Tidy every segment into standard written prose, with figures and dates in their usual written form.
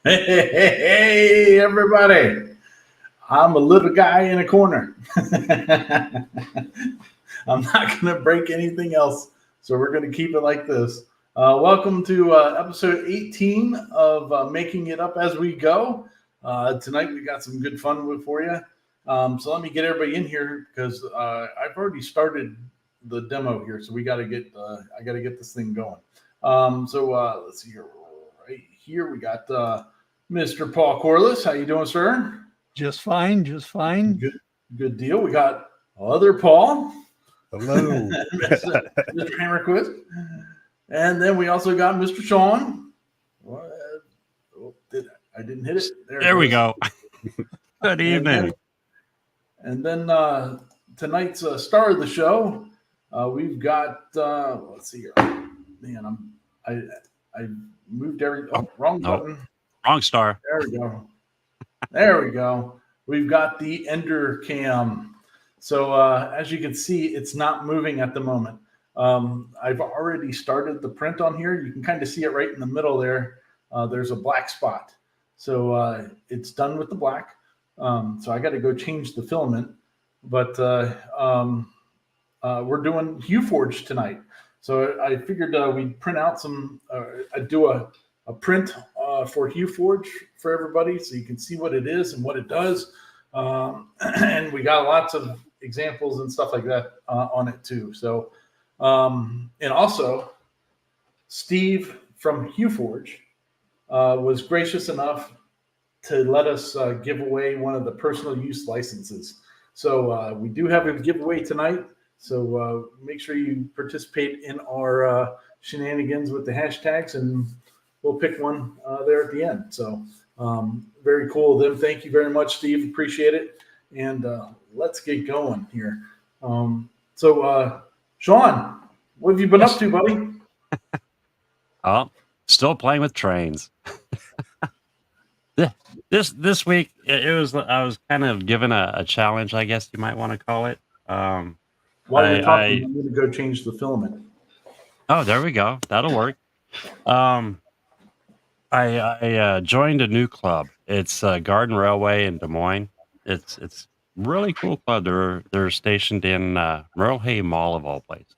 Hey, everybody. I'm a little guy in a corner. I'm not going to break anything else, so we're going to keep it like this. Welcome to episode 18 of Making It Up As We Go. Tonight we got some good fun for you. So let me get everybody in here because I've already started the demo here, so we got to get I got to get this thing going. Let's see here. Right here we got Mr. Paul Corliss. How you doing, sir? Just fine, just fine. Good deal. We got other Paul. Hello. Mr. Hammerquist. And then we also got Mr. Sean. What? Oh, I didn't hit it. There we go. Good evening. And then tonight's star of the show, we've got. Let's see here. Man, I moved wrong button. Wrong star. There we go. There we go. We've got the Ender Cam. So as you can see, it's not moving at the moment. I've already started the print on here. You can kind of see it right in the middle there. There's a black spot. So it's done with the black. So I got to go change the filament. But we're doing HueForge tonight. So I figured we'd print out some, I'd do a print for HueForge for everybody so you can see what it is and what it does. And we got lots of examples and stuff like that on it too. So, and also Steve from HueForge was gracious enough to let us give away one of the personal use licenses. So we do have a giveaway tonight. So make sure you participate in our shenanigans with the hashtags, and we'll pick one there at the end. So very cool of them. Thank you very much, Steve. Appreciate it. And let's get going here. Sean, what have you been up to, buddy? Oh, still playing with trains. This week I was kind of given a challenge, I guess you might want to call it. While you're talking, I'm going to go change the filament. Oh, there we go. That'll work. I joined a new club. It's Garden Railway in Des Moines. It's really cool club. They're stationed in Merle Hay Mall of all places.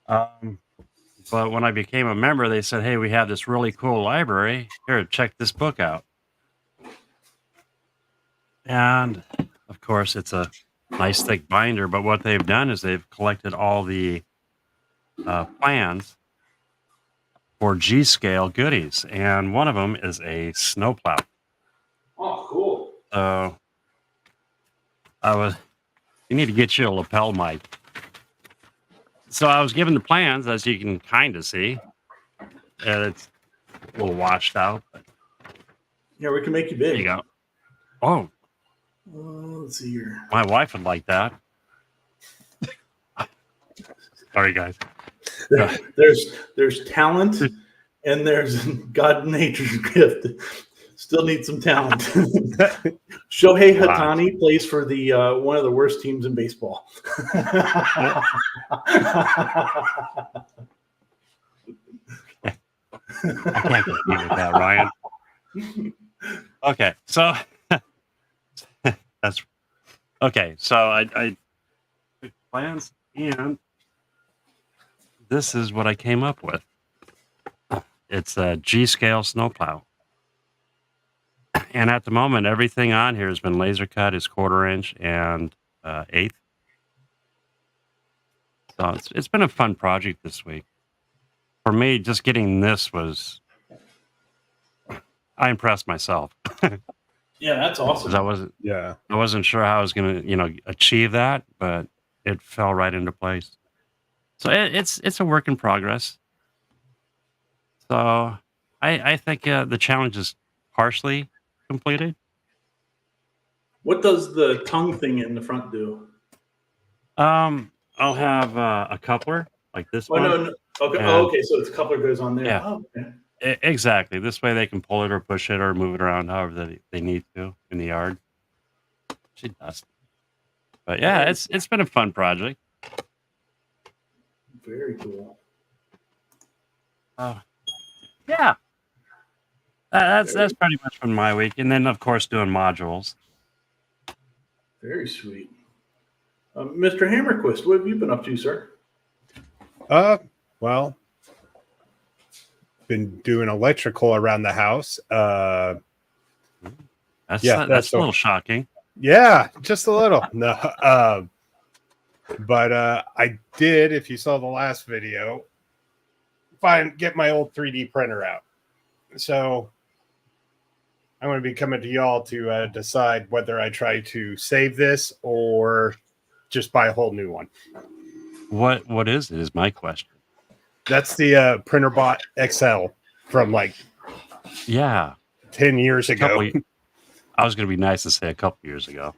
But when I became a member, they said, "Hey, we have this really cool library. Here, check this book out." And of course, it's a nice thick binder. But what they've done is they've collected all the plans for G-scale goodies, and one of them is a snowplow. Oh, cool! So you need to get you a lapel mic. So I was given the plans, as you can kind of see, and it's a little washed out. But yeah, we can make you big. There you go. Oh, let's see here. My wife would like that. Sorry, guys. There's talent and there's God nature's gift. Still need some talent. Shohei Ohtani plays for the one of the worst teams in baseball. I can't compete with that, Ryan. Okay, so that's okay. So I took plans, and this is what I came up with. It's a G-scale snowplow. And at the moment, everything on here has been laser cut. Is 1/4 inch and 1/8. So it's been a fun project this week. For me, just getting this I impressed myself. Yeah, that's awesome. I wasn't sure how I was going to, achieve that, but it fell right into place. So it's a work in progress. So I think the challenge is partially completed. What does the tongue thing in the front do? I'll have a coupler like this one. No. Okay. Okay. So it's coupler goes on there. Yeah. Oh, okay. Exactly. This way they can pull it or push it or move it around however they need to in the yard. She does. But yeah, it's been a fun project. Very cool. Yeah. That's pretty much been my week, and then of course doing modules. Very sweet. Mr. Hammerquist, what have you been up to, sir? Well, been doing electrical around the house. That's that's a little shocking. Yeah, just a little. No, but I did. If you saw the last video, get my old 3D printer out. So I'm going to be coming to y'all to decide whether I try to save this or just buy a whole new one. What is it? Is my question. That's the PrinterBot XL from like 10 years ago. I was going to be nice to say a couple years ago.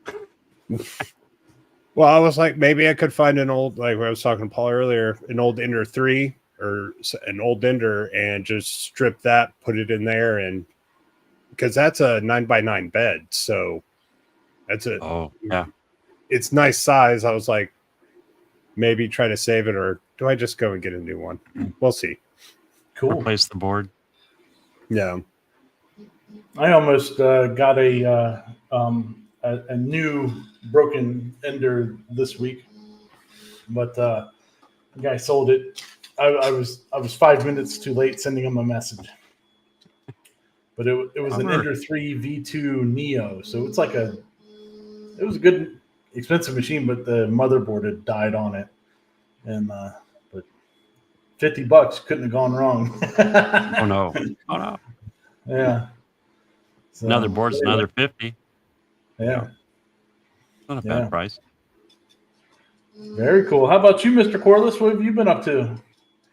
Well, I was like, maybe I could find an old, like I was talking to Paul earlier, an old Ender 3 or an old Ender and just strip that, put it in there. And because that's a 9x9 bed. So that's it's nice size. I was like, maybe try to save it, or do I just go and get a new one? We'll see. Cool. Replace the board. Yeah. I almost got a new broken Ender this week, but the guy sold it. I was 5 minutes too late sending him a message, but it was an Ender 3 V2 Neo, so it was a good expensive machine, but the motherboard had died on it, and but $50 couldn't have gone wrong. Oh no! Yeah. So, Another board's another 50. Yeah. Not a bad price. Very cool. How about you, Mr. Corliss? What have you been up to?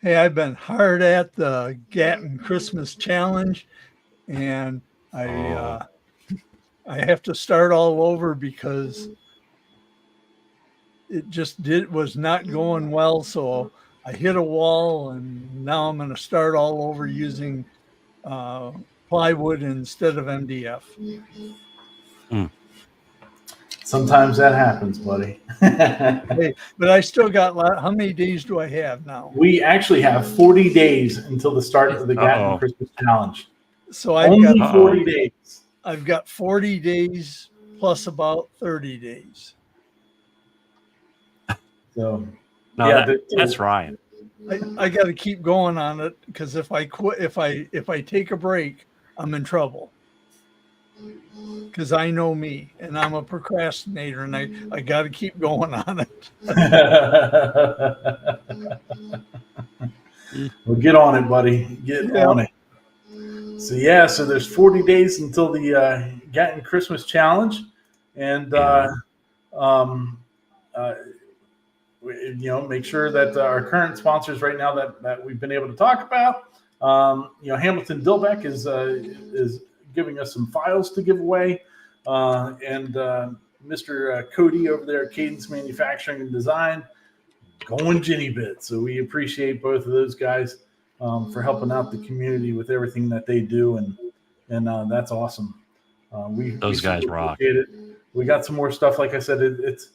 Hey, I've been hard at the Gatton Christmas Challenge, and I have to start all over because it just was not going well. So I hit a wall, and now I'm going to start all over using plywood instead of MDF. Sometimes that happens, buddy. Hey, but I still got how many days do I have now? We actually have 40 days until the start of the Gatton Christmas Challenge. So Only 40 days. I've got 40 days plus about 30 days. So no, that's Ryan. I got to keep going on it because if I quit, if I take a break, I'm in trouble. Because I know me, and I'm a procrastinator, and I got to keep going on it. Well, get on it, buddy. Get on it. So there's 40 days until the Gatton Christmas Challenge, and make sure that our current sponsors right now that we've been able to talk about. Hamilton Dilbeck is giving us some files to give away, and Mr. Cody over there at Cadence Manufacturing and Design going Ginny Bit. So we appreciate both of those guys for helping out the community with everything that they do, and that's awesome. Those guys rock. It. We got some more stuff. Like I said, it's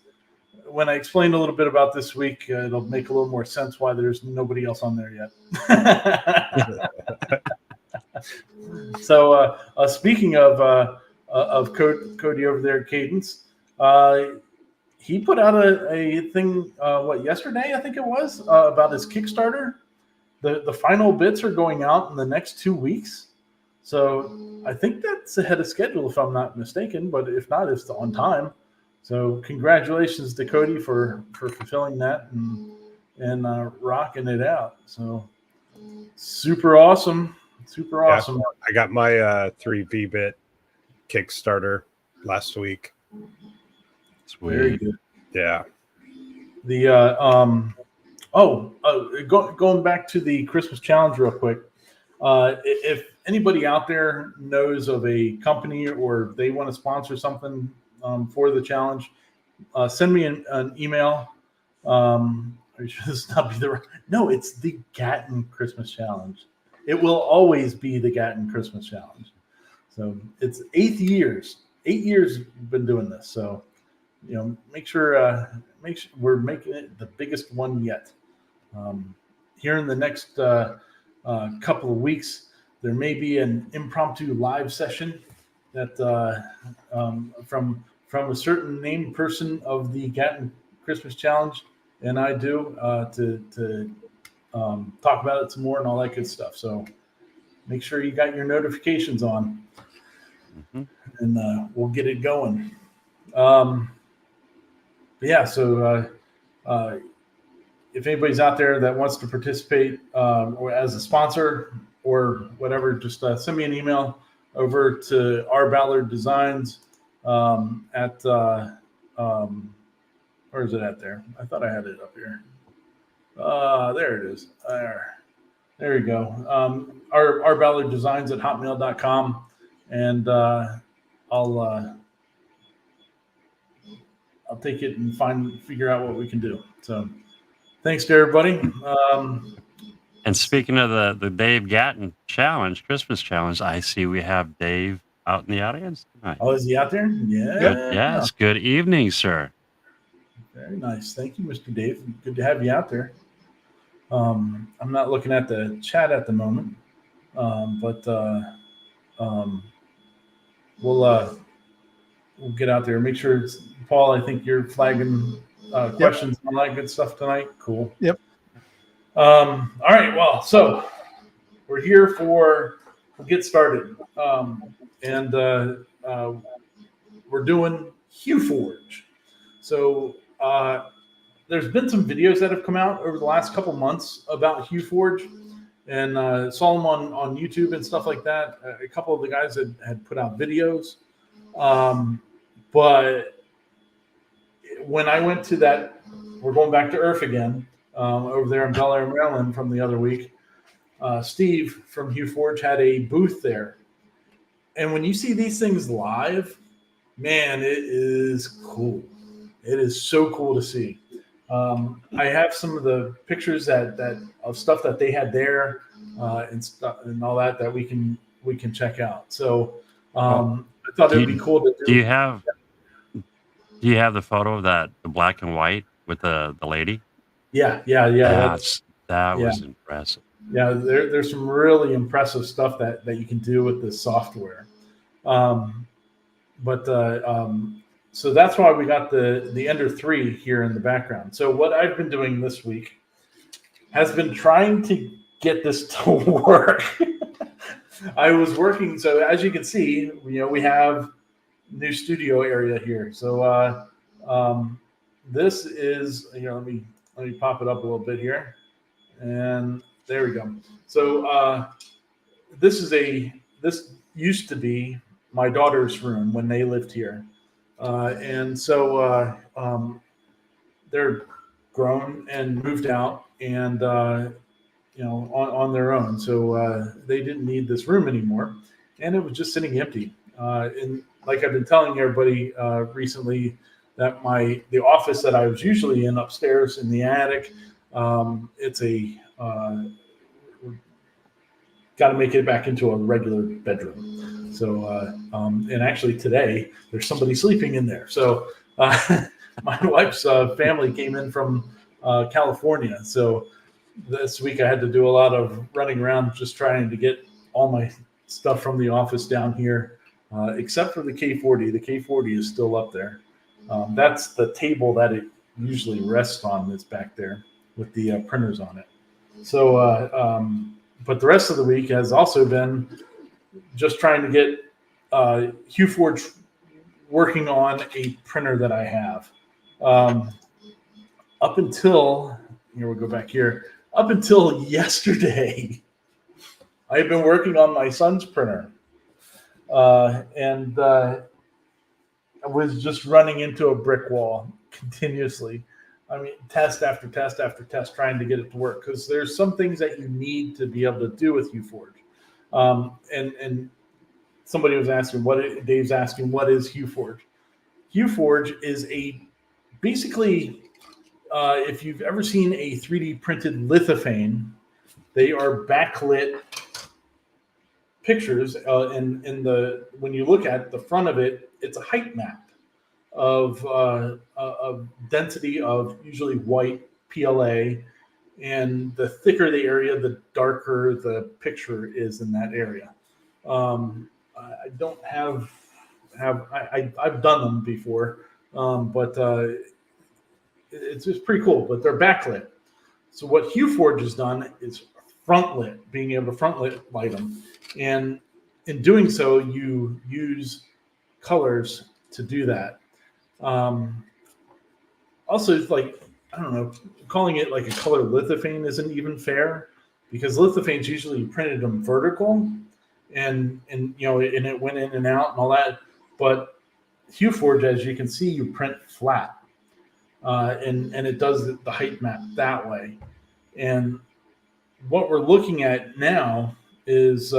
when I explained a little bit about this week, it'll make a little more sense why there's nobody else on there yet. So, speaking of Cody over there at Cadence, he put out a thing, yesterday, I think it was, about his Kickstarter. The final bits are going out in the next 2 weeks. So I think that's ahead of schedule, if I'm not mistaken, but if not, it's on time. So congratulations to Cody for fulfilling that and rocking it out. So super awesome. Super awesome. I got my 3V-bit Kickstarter last week. Sweet. Very good. Yeah. The going back to the Christmas challenge real quick. If anybody out there knows of a company or they want to sponsor something for the challenge, send me an email. It's the Gatton Christmas Challenge. It will always be the Gatton Christmas Challenge. So it's 8 years. 8 years we've been doing this. So, make sure we're making it the biggest one yet. Here in the next couple of weeks, there may be an impromptu live session that from a certain named person of the Gatton Christmas Challenge, and I do to talk about it some more and all that good stuff. So make sure you got your notifications on, and we'll get it going. Yeah, so if anybody's out there that wants to participate or as a sponsor or whatever, just send me an email over to R. Ballard Designs at where is it at there? I thought I had it up here. There it is. There you go. R. Ballard Designs at hotmail.com, and I'll take it and figure out what we can do. So thanks to everybody. And speaking of the Dave Gatton Challenge, Christmas Challenge, I see we have Dave out in the audience tonight. Oh, is he out there? Yeah. Yes. Good evening, sir. Very nice. Thank you, Mr. Dave. Good to have you out there. I'm not looking at the chat at the moment, but we'll get out there. Make sure it's Paul. I think you're flagging questions and all that good stuff tonight. Cool. Yep. All right. Well, so we're here we'll get started, and we're doing HueForge. So there's been some videos that have come out over the last couple months about HueForge, and saw them on YouTube and stuff like that. A couple of the guys had put out videos, but when I went to that, we're going back to IRF again, over there in Bel Air, Maryland from the other week. Steve from HueForge had a booth there. And when you see these things live, man, it is cool. It is so cool to see. I have some of the pictures that of stuff that they had there, and stuff and all that we can check out. So I thought it would be cool to do. Do you have the photo of the black and white with the lady? Yeah. That was impressive. Yeah, there's some really impressive stuff that you can do with this software. So that's why we got the Ender 3 here in the background. So what I've been doing this week has been trying to get this to work. I was working, so as you can see, we have new studio area here. So this is, let me pop it up a little bit here, and there we go. So this used to be my daughter's room when they lived here, and so they're grown and moved out, and on their own. So they didn't need this room anymore, and it was just sitting empty. And like I've been telling everybody recently, that the office that I was usually in upstairs in the attic, it's got to make it back into a regular bedroom. So, and actually today there's somebody sleeping in there. So my wife's family came in from California. So this week I had to do a lot of running around, just trying to get all my stuff from the office down here, except for the K40. The K40 is still up there. That's the table that it usually rests on, that's back there with the printers on it. So, but the rest of the week has also been just trying to get HueForge working on a printer that I have. Up until, here we'll go back here, up until yesterday, I had been working on my son's printer. And I was just running into a brick wall continuously. I mean, test after test after test, trying to get it to work, because there's some things that you need to be able to do with HueForge. And somebody was asking, Dave's asking, what is HueForge? HueForge is basically, if you've ever seen a 3D printed lithophane, they are backlit pictures. When you look at the front of it, it's a height map of density of usually white PLA, and the thicker the area, the darker the picture is in that area. I don't I've done them before, but it's just pretty cool. But they're backlit. So what HueForge has done is front lit, being able to front light them, and in doing so, you use colors to do that. Also, it's like, I don't know, calling it like a color lithophane isn't even fair, because lithophanes usually printed them vertical, and it went in and out and all that. But HueForge, as you can see, you print flat, and it does the height map that way. And what we're looking at now is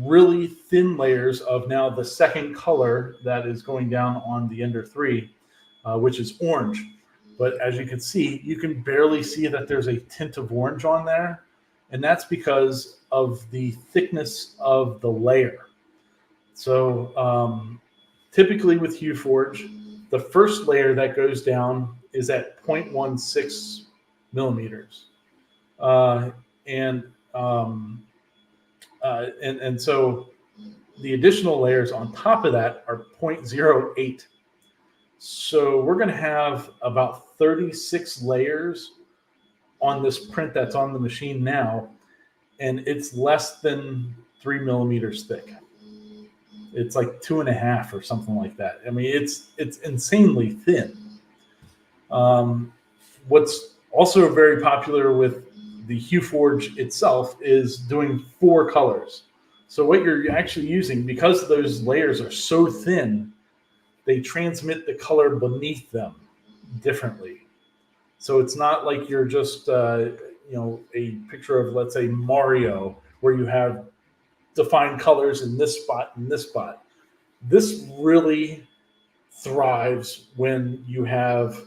really thin layers of now the second color that is going down on the Ender 3, which is orange. But as you can see, you can barely see that there's a tint of orange on there. And that's because of the thickness of the layer. So typically with HueForge, the first layer that goes down is at 0.16 millimeters. And so the additional layers on top of that are 0.08. So we're going to have about 36 layers on this print that's on the machine now, and it's less than 3 millimeters thick. It's like 2.5 or something like that. I mean, it's insanely thin. What's also very popular with the HueForge itself is doing 4 colors. So what you're actually using, because those layers are so thin, they transmit the color beneath them differently. So it's not like you're just a picture of, let's say, Mario, where you have defined colors in this spot and this spot. This really thrives when you have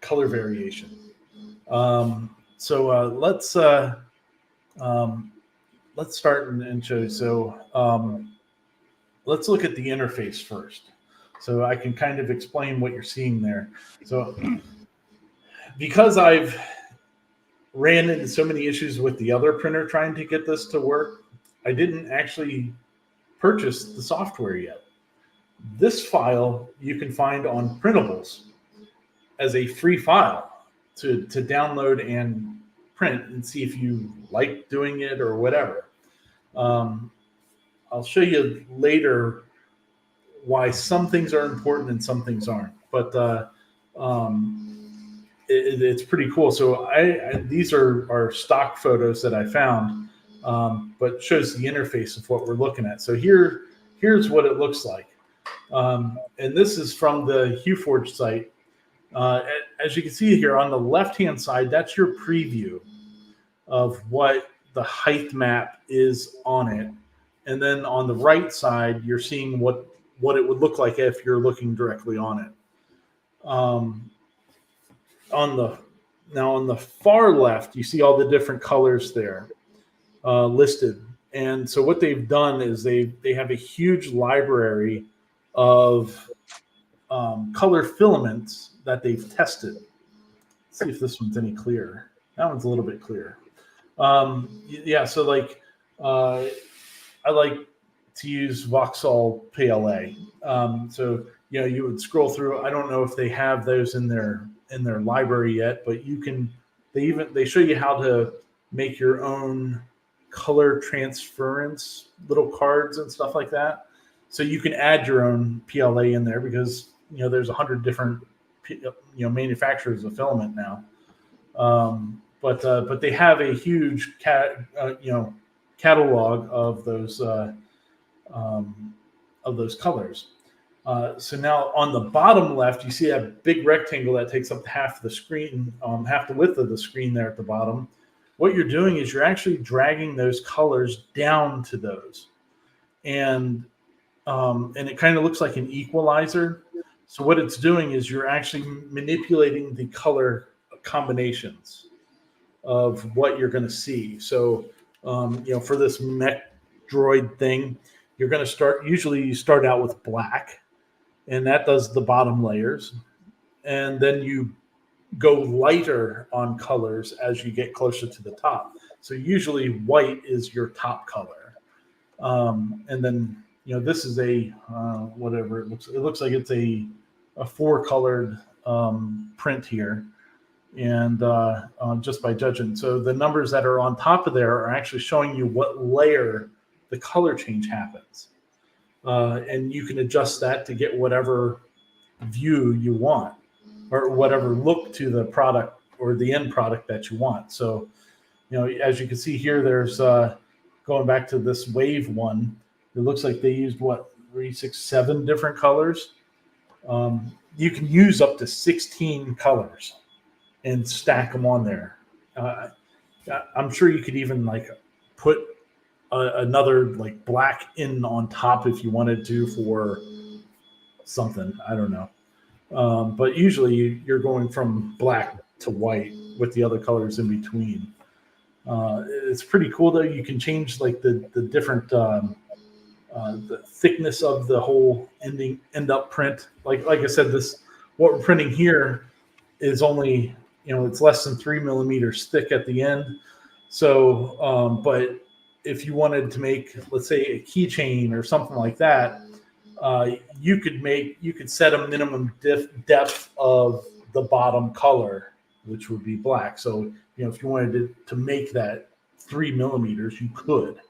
color variation. So let's start and show you. So let's look at the interface first, so I can kind of explain what you're seeing there. So because I've ran into so many issues with the other printer trying to get this to work, I didn't actually purchase the software yet. This file you can find on Printables as a free file to download and print and see if you like doing it or whatever. I'll show you later why some things are important and some things aren't, but it's pretty cool. So these are stock photos that I found, but shows the interface of what we're looking at. So here's what it looks like. And this is from the HueForge site. As you can see here on the left-hand side, that's your preview of what the height map is on it. And then on the right side, you're seeing what it would look like if you're looking directly on it. On the far left, you see all the different colors there listed. And so what they've done is they have a huge library of color filaments that they've tested. Let's see if this one's any clearer. That one's a little bit clearer. Yeah, so like I like to use Vauxhall PLA. So you would scroll through. I don't know if they have those in their library yet, but you can. They show you how to make your own color transference little cards and stuff like that. So you can add your own PLA in there, because there's 100 different manufacturers of filament now. But they have a huge catalog of those colors. So now on the bottom left, you see a big rectangle that takes up half the screen, half the width of the screen there at the bottom. What you're doing is you're actually dragging those colors down to those, and it kind of looks like an equalizer. So what it's doing is you're actually manipulating the color combinations of what you're going to see. So for this mech droid thing, you're going to usually you start out with black, and that does the bottom layers, and then you go lighter on colors as you get closer to the top. So usually white is your top color. And then, this is a, whatever it looks like it's a 4-colored print here. And just by judging. So the numbers that are on top of there are actually showing you what layer the color change happens. And you can adjust that to get whatever view you want, or whatever look to the product or the end product that you want. So, as you can see here, there's going back to this wave one, it looks like they used 3, 6, 7 different colors. You can use up to 16 colors and stack them on there. I'm sure you could even put another black in on top if you wanted to for something. I don't know. But usually you're going from black to white with the other colors in between. It's pretty cool though. You can change the different the thickness of the whole end up print. Like I said, what we're printing here is only it's less than 3 millimeters thick at the end. So, but if you wanted to make, let's say, a keychain or something like that, you could set a minimum depth of the bottom color, which would be black. So, if you wanted to make that 3 millimeters, you could,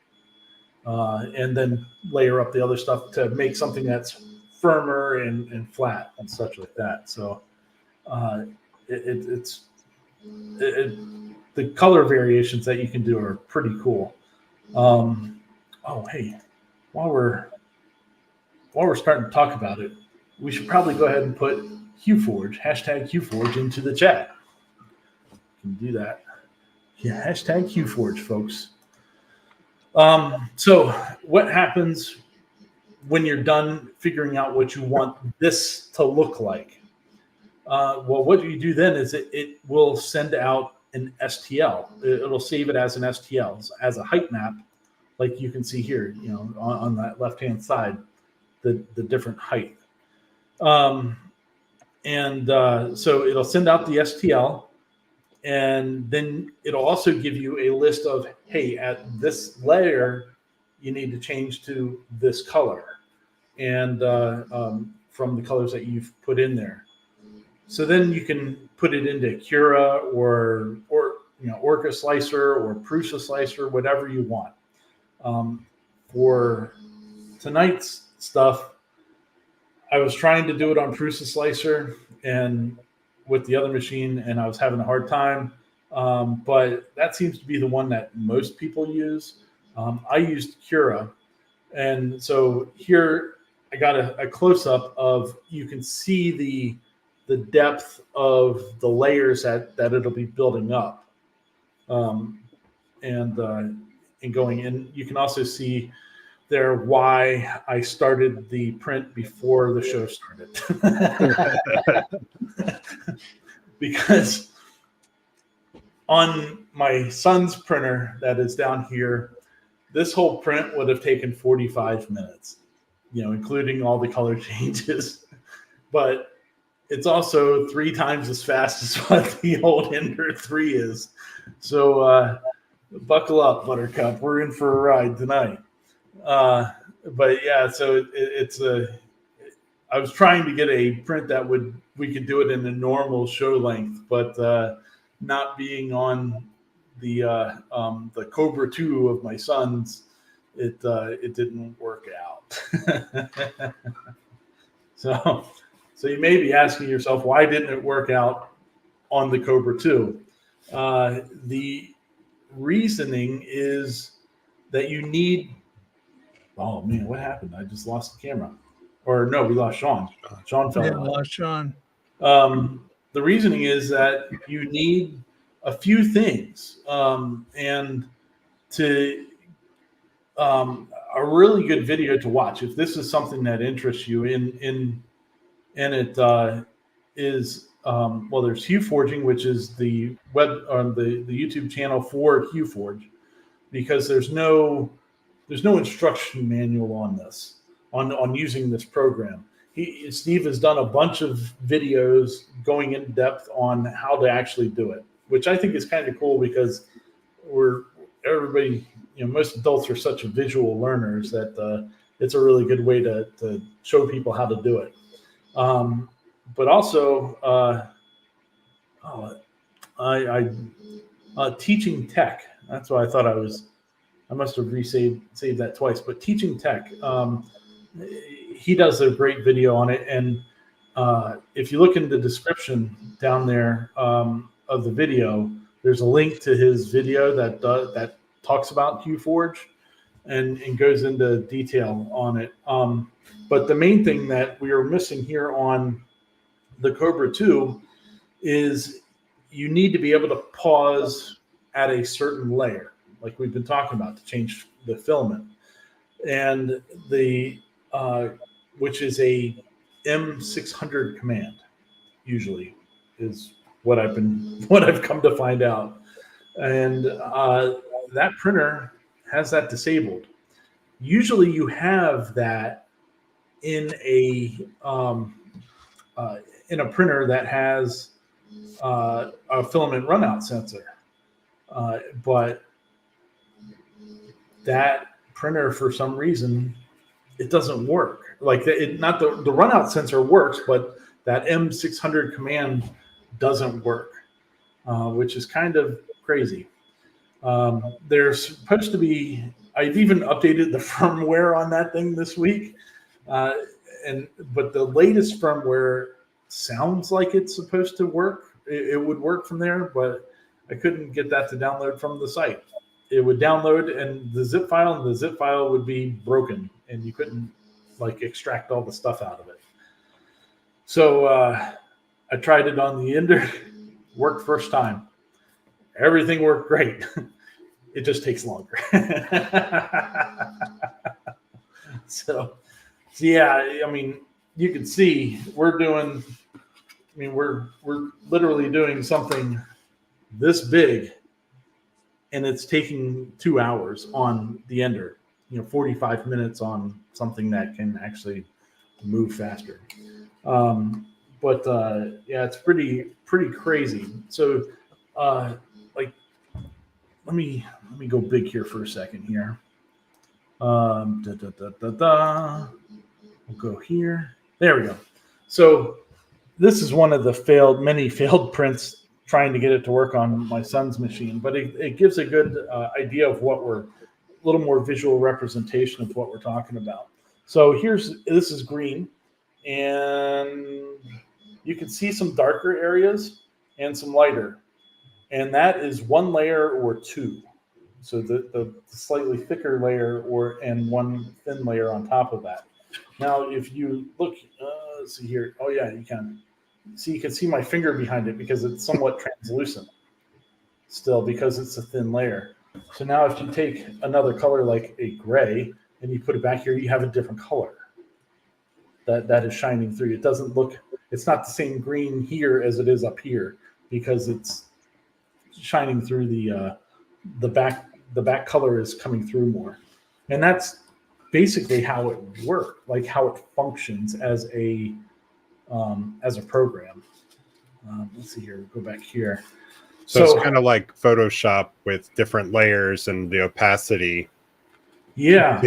and then layer up the other stuff to make something that's firmer and flat and such like that. So, the color variations that you can do are pretty cool. Hey, while we're starting to talk about it, we should probably go ahead and put HueForge, hashtag HueForge, into the chat. You can do that. Yeah, hashtag HueForge, folks. So what happens when you're done figuring out what you want this to look like? Well, what you do then is it will send out an STL. It'll save it as an STL, as a height map, like you can see here, on that left-hand side, the different height. So it'll send out the STL, and then it'll also give you a list of, hey, at this layer, you need to change to this color, and from the colors that you've put in there. So then you can put it into Cura or Orca Slicer or Prusa Slicer, whatever you want. For tonight's stuff, I was trying to do it on Prusa Slicer and with the other machine, and I was having a hard time. But that seems to be the one that most people use. I used Cura, and so here I got a close-up of, you can see the depth of the layers that it'll be building up, and going in. You can also see there why I started the print before the show started. Because on my son's printer that is down here, this whole print would have taken 45 minutes, including all the color changes. But it's also 3 times as fast as what the old Ender 3 is. So buckle up, Buttercup. We're in for a ride tonight. But yeah, so I was trying to get a print that we could do it in a normal show length, but not being on the Cobra 2 of my son's, it didn't work out. So you may be asking yourself, why didn't it work out on the Cobra 2? The reasoning is that you need. Oh man, what happened? I just lost the camera. Or no, we lost Sean. Sean fell out. Lost Sean. The reasoning is that you need a few things, and to a really good video to watch, if this is something that interests you. And it is there's HueForging, which is the web on the YouTube channel for HueForge, because there's no instruction manual on this, on using this program. Steve has done a bunch of videos going in depth on how to actually do it, which I think is kind of cool because everybody, most adults are such visual learners that it's a really good way to show people how to do it. But also, teaching tech. That's why I thought I must have saved that twice. But teaching tech, he does a great video on it. And if you look in the description down there of the video, there's a link to his video that talks about QForge and goes into detail on it. But the main thing that we are missing here on the Cobra 2 is you need to be able to pause at a certain layer, like we've been talking about, to change the filament. And which is a M600 command, usually, is what I've come to find out. And that printer has that disabled. Usually you have that in a printer that has a filament runout sensor, but that printer, for some reason, it doesn't work. Like not the runout sensor works, but that M600 command doesn't work, which is kind of crazy. There's supposed to be. I've even updated the firmware on that thing this week, but the latest firmware sounds like it's supposed to work. It would work from there, but I couldn't get that to download from the site. It would download and the zip file would be broken, and you couldn't extract all the stuff out of it. So I tried it on the Ender, worked first time. Everything worked great. It just takes longer. So yeah, I mean, you can see we're literally doing something this big, and it's taking 2 hours on the Ender, 45 minutes on something that can actually move faster. But it's pretty crazy. So let me go big here for a second here. We'll go here. There we go. So this is one of the many failed prints trying to get it to work on my son's machine, but it gives a good idea of what a little more visual representation of what we're talking about. So this is green, and you can see some darker areas and some lighter, and that is one layer or two. So the slightly thicker layer and one thin layer on top of that. Now, if you look, let's see here. Oh yeah, you can see my finger behind it because it's somewhat translucent still because it's a thin layer. So now if you take another color like a gray and you put it back here, you have a different color that is shining through. It's not the same green here as it is up here because it's shining through the back color is coming through more. And that's basically how it works, like how it functions as a program. Let's see here. We'll go back here. So it's kind of like Photoshop with different layers and the opacity. Yeah.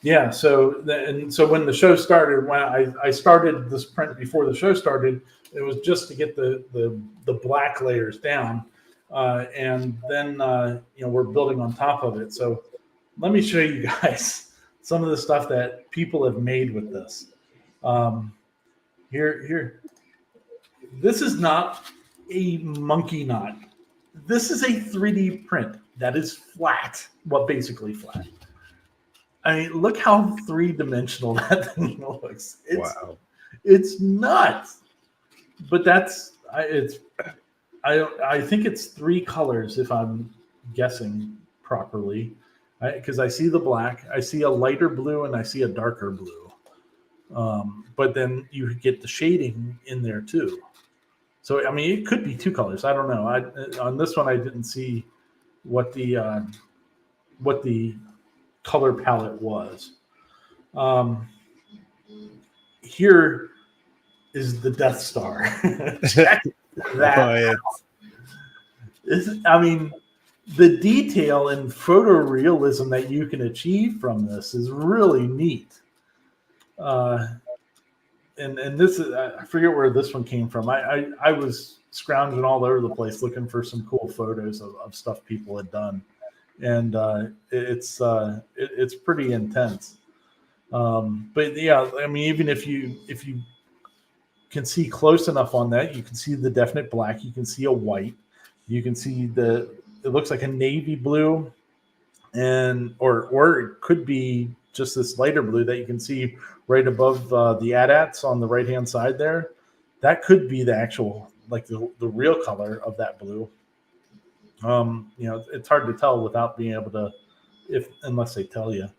Yeah. So when the show started, when I started this print before the show started, it was just to get the black layers down, and then we're building on top of it. So let me show you guys some of the stuff that people have made with this. Here. This is not a monkey knot. This is a 3D print that is flat. Well, basically flat. I mean, look how three-dimensional that thing looks. Wow. It's nuts. But I think it's 3 colors if I'm guessing properly. Because I see the black, I see a lighter blue, and I see a darker blue. But then you get the shading in there too. So I mean, it could be 2 colors. I don't know. On this one, I didn't see what the color palette was. here is the Death Star. Check that Oh, out. I mean, the detail and photorealism that you can achieve from this is really neat. And this is, I forget where this one came from. I was scrounging all over the place looking for some cool photos of stuff people had done, and it's pretty intense. But yeah, I mean, even if you can see close enough on that, you can see the definite black. You can see a white. You can see it looks like a navy blue, and or it could be just this lighter blue that you can see right above the AT-ATs on the right hand side there. That could be the actual, like the real color of that blue. It's hard to tell without being able to, unless they tell you.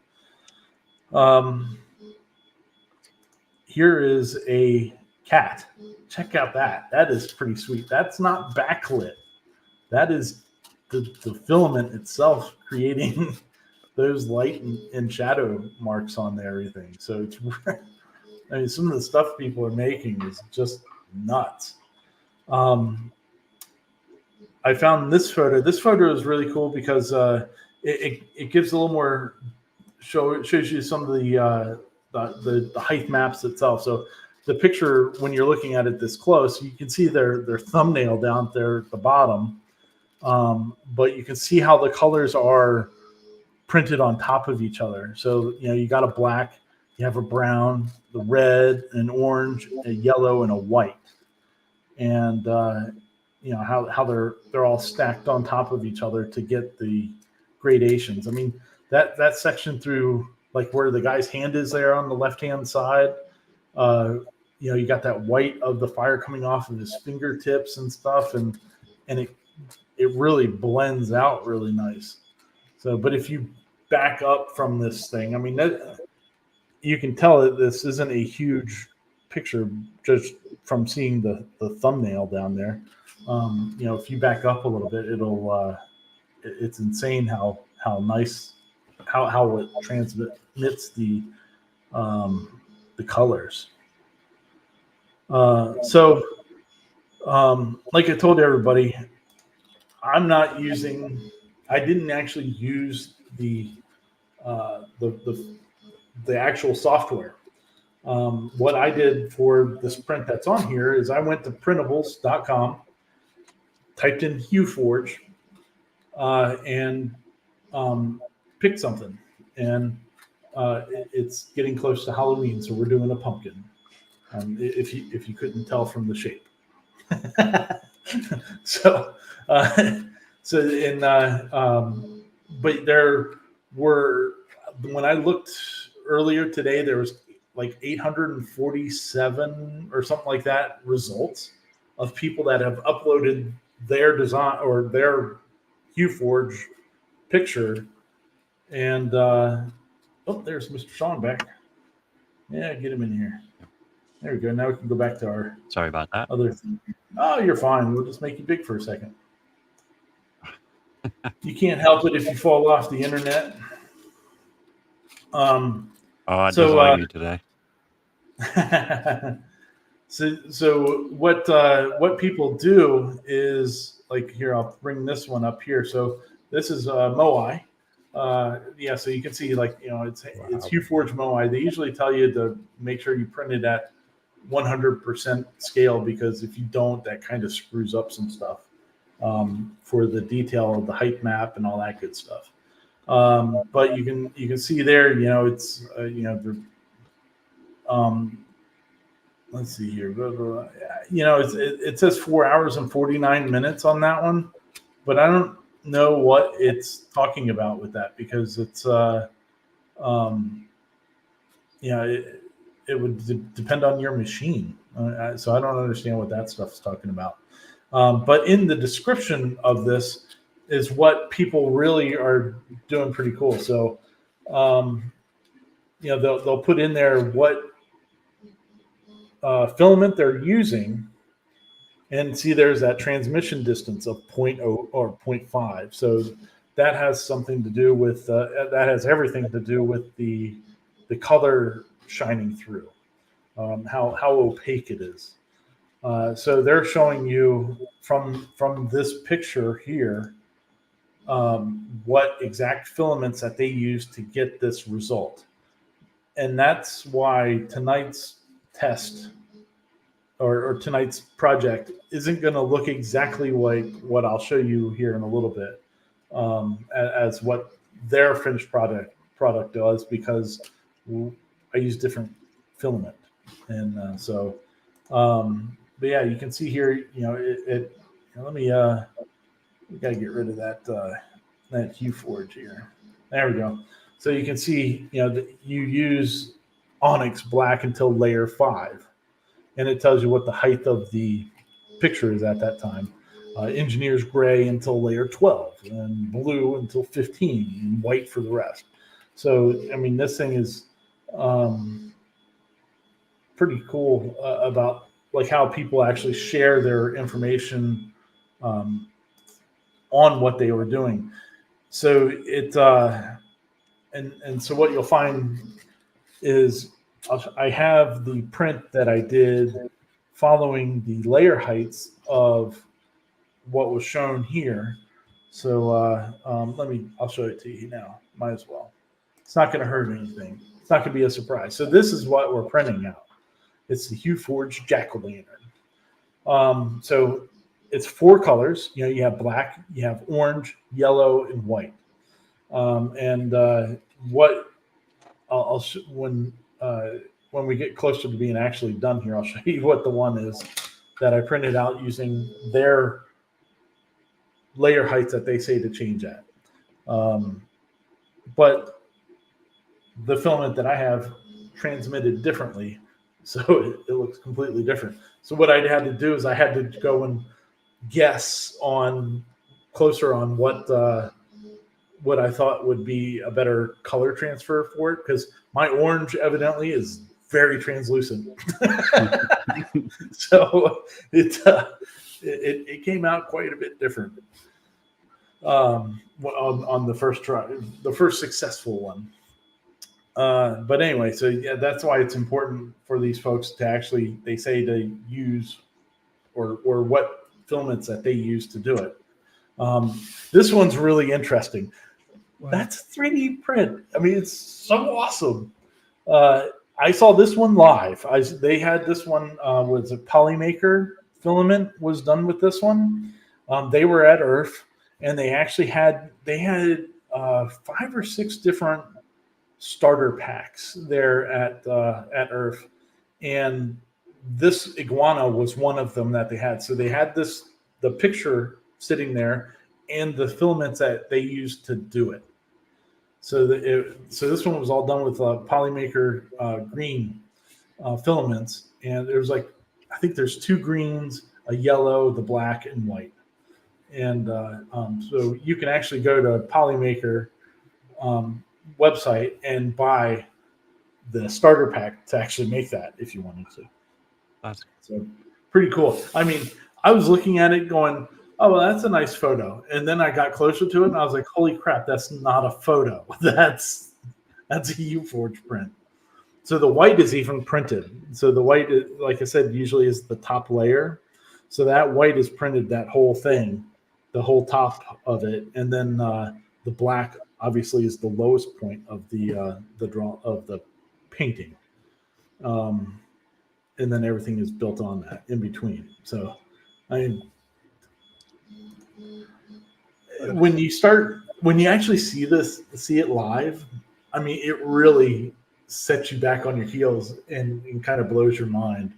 Here is a cat. Check out that. That is pretty sweet. That's not backlit. That is the filament itself creating those light and shadow marks on everything. So it's, I mean, some of the stuff people are making is just nuts. I found this photo. This photo is really cool because it gives a little more shows you some of the height maps itself. So the picture, when you're looking at it this close, you can see their thumbnail down there at the bottom. But you can see how the colors are printed on top of each other. So, you got a black, you have a brown, the red, an orange, a yellow, and a white. And, how they're all stacked on top of each other to get the gradations. I mean, that section through like where the guy's hand is there on the left-hand side, you got that white of the fire coming off of his fingertips and stuff. And it really blends out really nice. So, but if you back up from this thing, I mean, you can tell that this isn't a huge picture just from seeing the thumbnail down there. If you back up a little bit, it's insane how nice, how it transmits the colors. Like I told everybody, I didn't actually use the actual software. What I did for this print that's on here is I went to printables.com, typed in HueForge, and picked something. And it's getting close to Halloween, so we're doing a pumpkin. If you couldn't tell from the shape. But there were, when I looked earlier today, there was like 847 or something like that results of people that have uploaded their design or their HueForge picture. And there's Mr. Sean back. Yeah, get him in here. There we go. Now we can go back to our Sorry about that. other thing. Oh, you're fine. We'll just make you big for a second. You can't help it if you fall off the internet. I just like you today. So what people do is, like, here, I'll bring this one up here. So this is Moai. So you can see, like, it's HueForge Moai. They usually tell you to make sure you print it at 100% scale, because if you don't, that kind of screws up some stuff for the detail of the height map and all that good stuff. But you can see there, it's let's see here. It says 4 hours and 49 minutes on that one, but I don't know what it's talking about with that, because it's it would depend on your machine. So I don't understand what that stuff is talking about. But in the description of this is what people really are doing pretty cool. So, they'll put in there what filament they're using, and see there's that transmission distance of 0.0 or 0.5. So that has something to do with that has everything to do with the color shining through. how opaque it is. So they're showing you from this picture here what exact filaments that they use to get this result. And that's why tonight's test or tonight's project isn't going to look exactly like what I'll show you here in a little bit as what their finished product does, because I use different filament. And but yeah, you can see here, let me, we got to get rid of that Hue Forge here. There we go. So you can see, that you use Onyx Black until layer 5. And it tells you what the height of the picture is at that time. Engineer's Gray until layer 12, and blue until 15, and white for the rest. So, I mean, this thing is pretty cool about like how people actually share their information on what they were doing. So it and so what you'll find is I have the print that I did following the layer heights of what was shown here. So I'll show it to you now. Might as well. It's not going to hurt anything. It's not going to be a surprise. So this is what we're printing out. It's the Hue Forge Jack-o'-lantern. So it's 4 colors. You have black, you have orange, yellow, and white. What I'll when we get closer to being actually done here, I'll show you what the one is that I printed out using their layer heights that they say to change at. But the filament that I have transmitted differently, so it looks completely different. So what I had to do is I had to go and guess closer on what I thought would be a better color transfer for it, because my orange evidently is very translucent. So it came out quite a bit different on the first try, the first successful one. But anyway, so yeah, that's why it's important for these folks to actually, they say to use or what filaments that they use to do it. This one's really interesting. Wow. That's 3D print. I mean, it's so awesome. I saw this one live. They had this one was a Polymaker filament was done with this one. They were at Earth, and they actually had 5 or 6 different starter packs there at Earth, and this iguana was one of them that they had. So they had the picture sitting there and the filaments that they used to do it. So this one was all done with Polymaker green filaments, and there's I think there's 2 greens, a yellow, the black, and white. And so you can actually go to Polymaker website and buy the starter pack to actually make that if you wanted to. That's so pretty cool. I mean, I was looking at it going, oh, well, that's a nice photo. And then I got closer to it and I was like, holy crap, that's not a photo. That's a Hue Forge print. So the white is even printed. So the white, like I said, usually is the top layer. So that white is printed, that whole thing, the whole top of it. And then the black obviously is the lowest point of the painting. And then everything is built on that in between. So, I mean, when you actually see it live, I mean, it really sets you back on your heels and kind of blows your mind.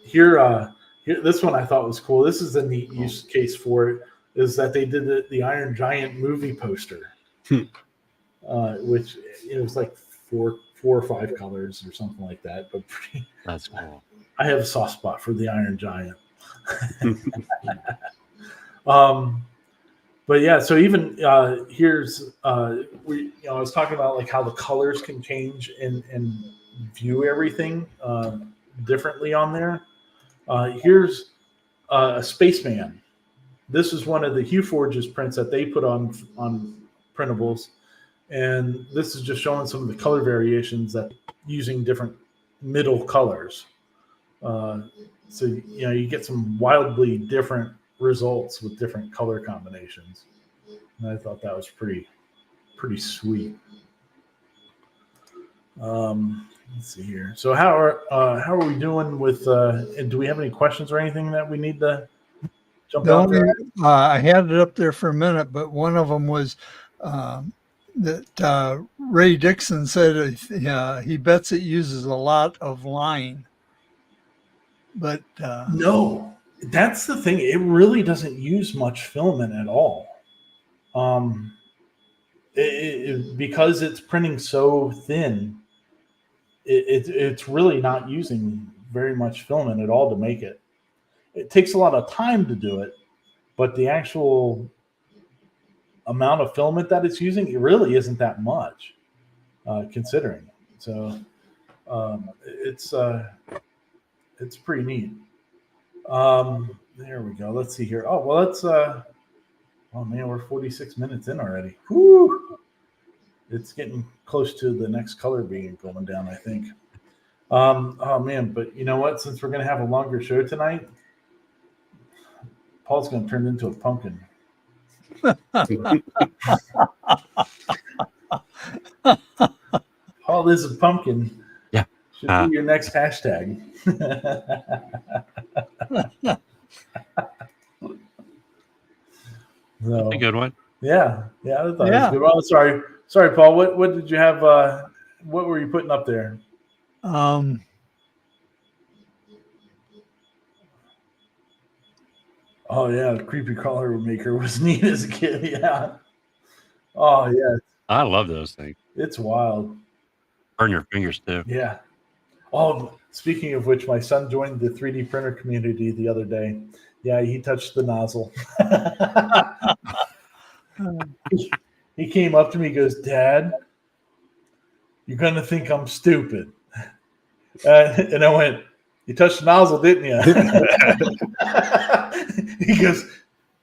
Here, this one I thought was cool. This is a neat use case for it, is that they did the Iron Giant movie poster, which it was like 4 or 5 colors or something like that. But that's cool. I have a soft spot for the Iron Giant. But yeah, so even here's I was talking about like how the colors can change and view everything differently on there. Here's a spaceman. This is one of the Hue Forge's prints that they put on printables, and this is just showing some of the color variations that using different middle colors. So you get some wildly different results with different color combinations. And I thought that was pretty sweet. Let's see here. So how are we doing with? And do we have any questions or anything that we need to jump The out only, there? I had it up there for a minute, but one of them was that Ray Dixon said he bets it uses a lot of line. But No, that's the thing. It really doesn't use much filament at all. Because it's printing so thin, it's really not using very much filament at all to make it. It takes a lot of time to do it, but the actual amount of filament that it's using, it really isn't that much, considering. So it's pretty neat. There we go. Let's see here. Oh, well, let's. Oh man, we're 46 minutes in already. Whoo! It's getting close to the next color being going down, I think. Oh man, but you know what? Since we're gonna have a longer show tonight, Paul's gonna turn into a pumpkin. Paul is a pumpkin. Yeah. Should be your next hashtag. So, A good one. yeah, I thought it was good. Well, sorry, Paul. What did you have? What were you putting up there? oh yeah, the creepy crawler maker was neat as a kid. Yeah. Oh yeah, I love those things. it's wild. Burn your fingers too. Yeah. Oh, speaking of which, my son joined the 3D printer community the other day. Yeah, he touched the nozzle. He came up to me, goes, "Dad, you're gonna think I'm stupid." And I went, "You touched the nozzle, didn't you?" He goes,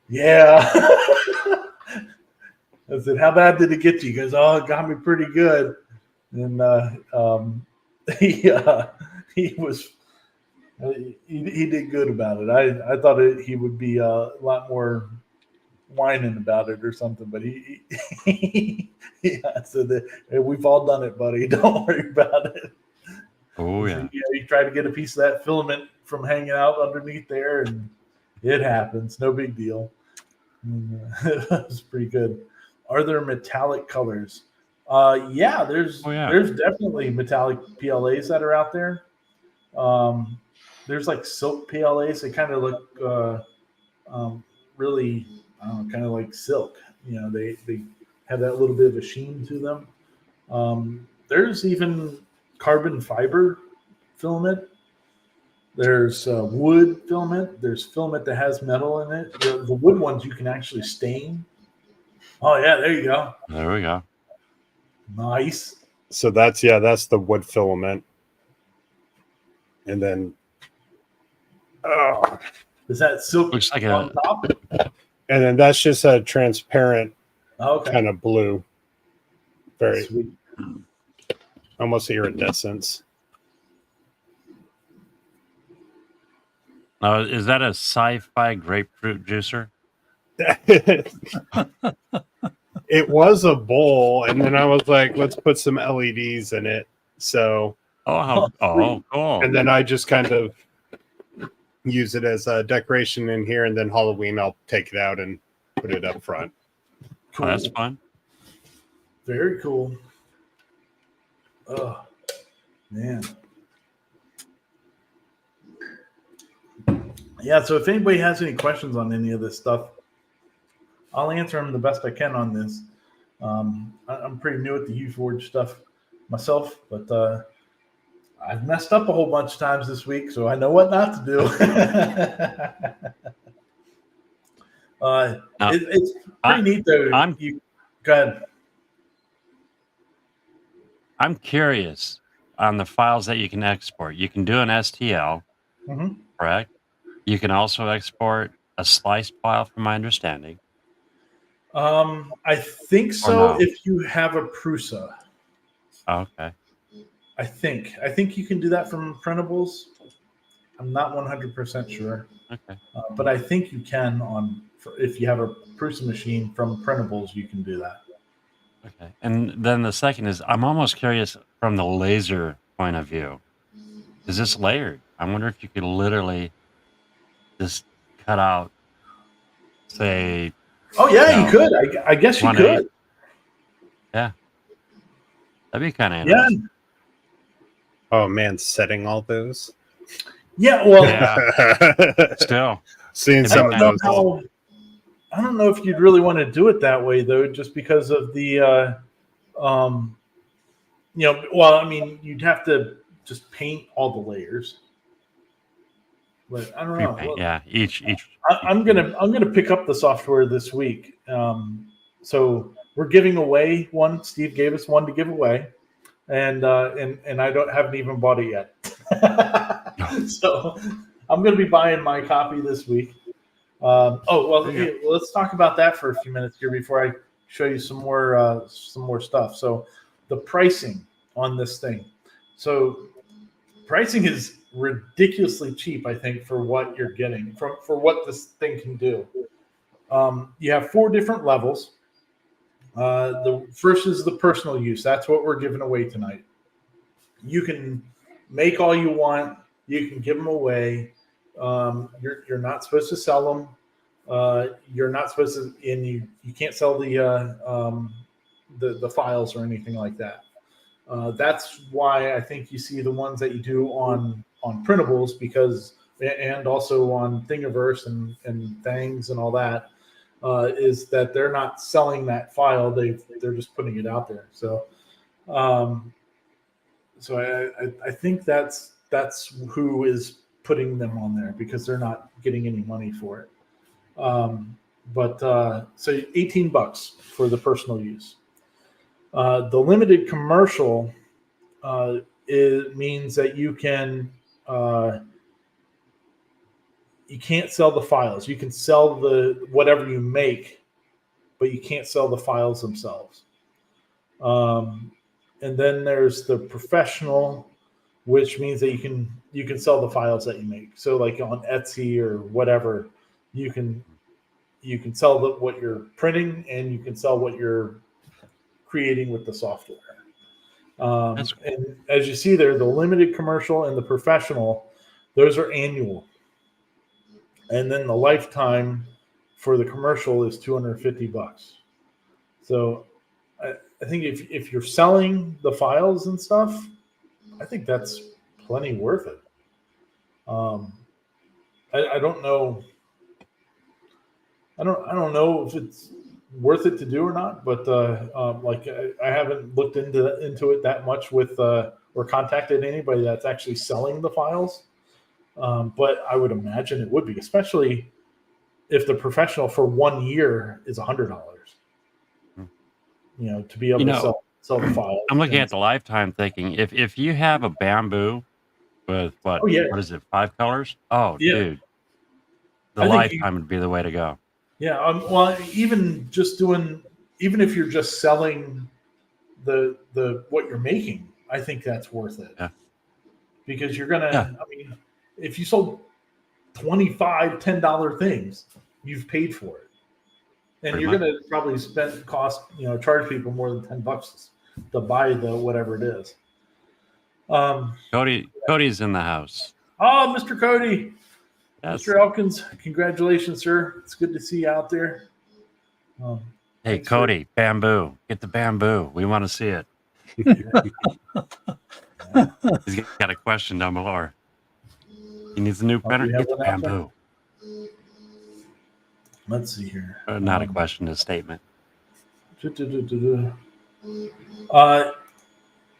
"Yeah." I said, "How bad did it get you?" He goes, "Oh, it got me pretty good." And he was he did good about it. I thought he would be a lot more whining about it or something, but he yeah. So we've all done it, buddy. Don't worry about it. Oh yeah. He tried to get a piece of that filament from hanging out underneath there, and it happens. No big deal. It was pretty good. Are there metallic colors? Yeah, there's definitely metallic PLAs that are out there. There's like silk PLAs. They kind of look really kind of like silk. They have that little bit of a sheen to them. There's even carbon fiber filament. There's wood filament. There's filament that has metal in it. The wood ones you can actually stain. Oh yeah, there you go. There we go. Nice. So that's the wood filament. And then Is that silk Looks like on a top? and then that's just a transparent Okay. kind of blue. Very Sweet. almost iridescence. Is that a sci-fi grapefruit juicer? It was a bowl, and then I was like, let's put some LEDs in it. So Cool. and then I just kind of use it as a decoration in here, and then Halloween I'll take it out and put it up front. Oh, that's fun. Very cool. Oh, man. Yeah, so if anybody has any questions on any of this stuff, I'll answer them the best I can on this. I'm pretty new at the HueForge stuff myself, but I've messed up a whole bunch of times this week, so I know what not to do. It's pretty neat, though. Go ahead. I'm curious on the files that you can export. You can do an STL, correct? You can also export a sliced file, from my understanding. I think so. no? If you have a Prusa, Okay. I think you can do that from printables. I'm not 100% sure, Okay. but I think you can if you have a Prusa machine from printables, you can do that. Okay. And then the second is, I'm almost curious from the laser point of view. Is this layered? I wonder if you could literally just cut out, say, Oh yeah, No. you could. I guess you 1/8. could. Yeah, that'd be kind of Yeah, interesting. Oh man, setting all those. yeah. Well, Yeah. Still, Seeing It'd some be of I those. don't know. I don't know if you'd really want to do it that way though, just because of the, well, I mean, you'd have to just paint all the layers. But I don't know. pre-paint. Well, Yeah, each. I'm gonna pick up the software this week. So we're giving away one. Steve gave us one to give away, and I haven't even bought it yet. So I'm gonna be buying my copy this week. Let's talk about that for a few minutes here before I show you some more stuff. So the pricing on this thing. So pricing is ridiculously cheap, I think, for what you're getting for what this thing can do. You have 4 different levels. The first is the personal use. That's what we're giving away tonight. You can make all you want. You can give them away. You're not supposed to sell them. You're not supposed to, and you can't sell the files or anything like that. That's why I think you see the ones that you do on printables, because, and also on Thingiverse and Things and all that, is that they're not selling that file. They're just putting it out there. So, I think that's who is putting them on there, because they're not getting any money for it. So $18 for the personal use. The limited commercial means that you can't sell the files. You can sell whatever you make, but you can't sell the files themselves. And then there's the professional, which means that you can sell the files that you make. So like on Etsy or whatever, you can sell what you're printing, and you can sell what you're creating with the software. That's cool. And as you see there, the limited commercial and the professional, those are annual. And then the lifetime for the commercial is $250. So I think if you're selling the files and stuff, I think that's plenty worth it. I don't know. I don't know if it's worth it to do or not, but I haven't looked into it that much with or contacted anybody that's actually selling the files. But I would imagine it would be, especially if the professional for 1 year is $100. To be able to sell the files. I'm looking at the lifetime, thinking if you have a bamboo with what is it, 5 colors? Oh, Yeah. dude, the I think lifetime would be the way to go. Yeah. Well, even if you're just selling the what you're making, I think that's worth it. Yeah. Because you're gonna. Yeah. I mean, if you sold 25 $10 things, you've paid for it, and Pretty you're much. gonna probably charge people more than $10 to buy the whatever it is. Cody's in the house. Oh, Mr. Cody. Yes. Mr. Elkins, congratulations, sir. It's good to see you out there. Hey, thanks Cody, bamboo. Get the bamboo. We want to see it. He's got a question down below. He needs a new printer. you have Get the one out there? bamboo. Let's see here. Not a question, a statement.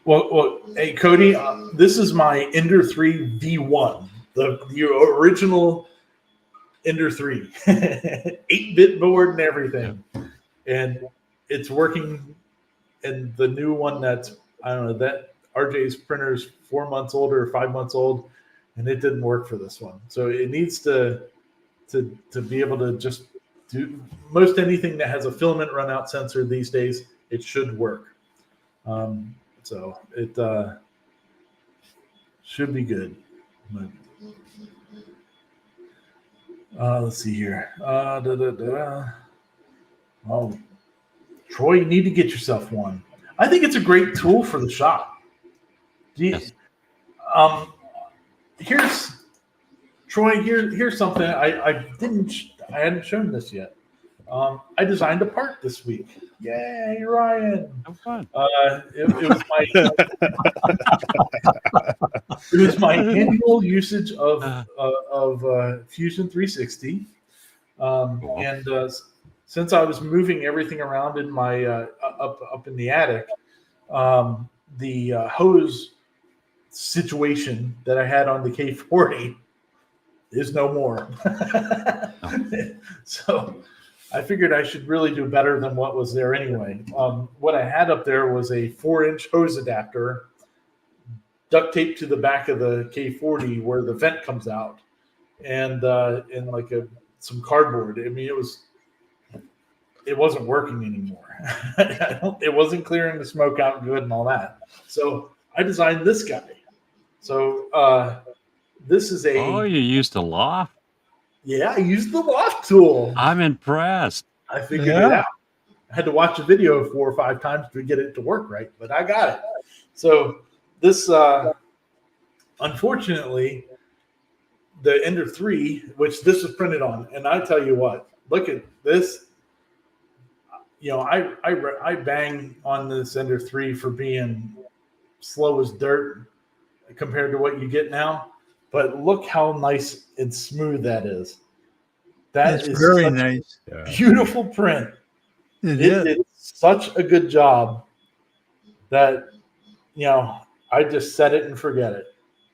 Well, hey, Cody, this is my Ender 3 V1, the original Ender 3, 8-bit board and everything, and it's working. And the new one that RJ's printer's 4 months old or 5 months old, and it didn't work for this one. So it needs to be able to just do most anything that has a filament runout sensor these days. It should work. So Should be good. But, let's see here. Oh, Troy, you need to get yourself one. I think it's a great tool for the shop. Yes. Here's Troy. Here's something I hadn't shown this yet. I designed a part this week. Yay, Ryan! Have fun. It was my annual usage of Fusion 360, Cool. and since I was moving everything around in my up in the attic, the hose situation that I had on the K40 is no more. So I figured I should really do better than what was there anyway. What I had up there was a 4-inch hose adapter duct taped to the back of the K40 where the vent comes out, and like some cardboard. I mean, it wasn't working anymore. It wasn't clearing the smoke out good and all that. So I designed this guy. So this is Oh, you used a loft? yeah, I used the loft tool. I'm impressed. I figured it out. I had to watch the video 4 or 5 times to get it to work right, but I got it. So this, unfortunately, the Ender 3, which this was printed on, and I tell you what, look at this. You know, I bang on this Ender 3 for being slow as dirt compared to what you get now, but look how nice and smooth that is. That's That is very such nice. a beautiful print. It It is. did such a good job that, you know, I just set it and forget it,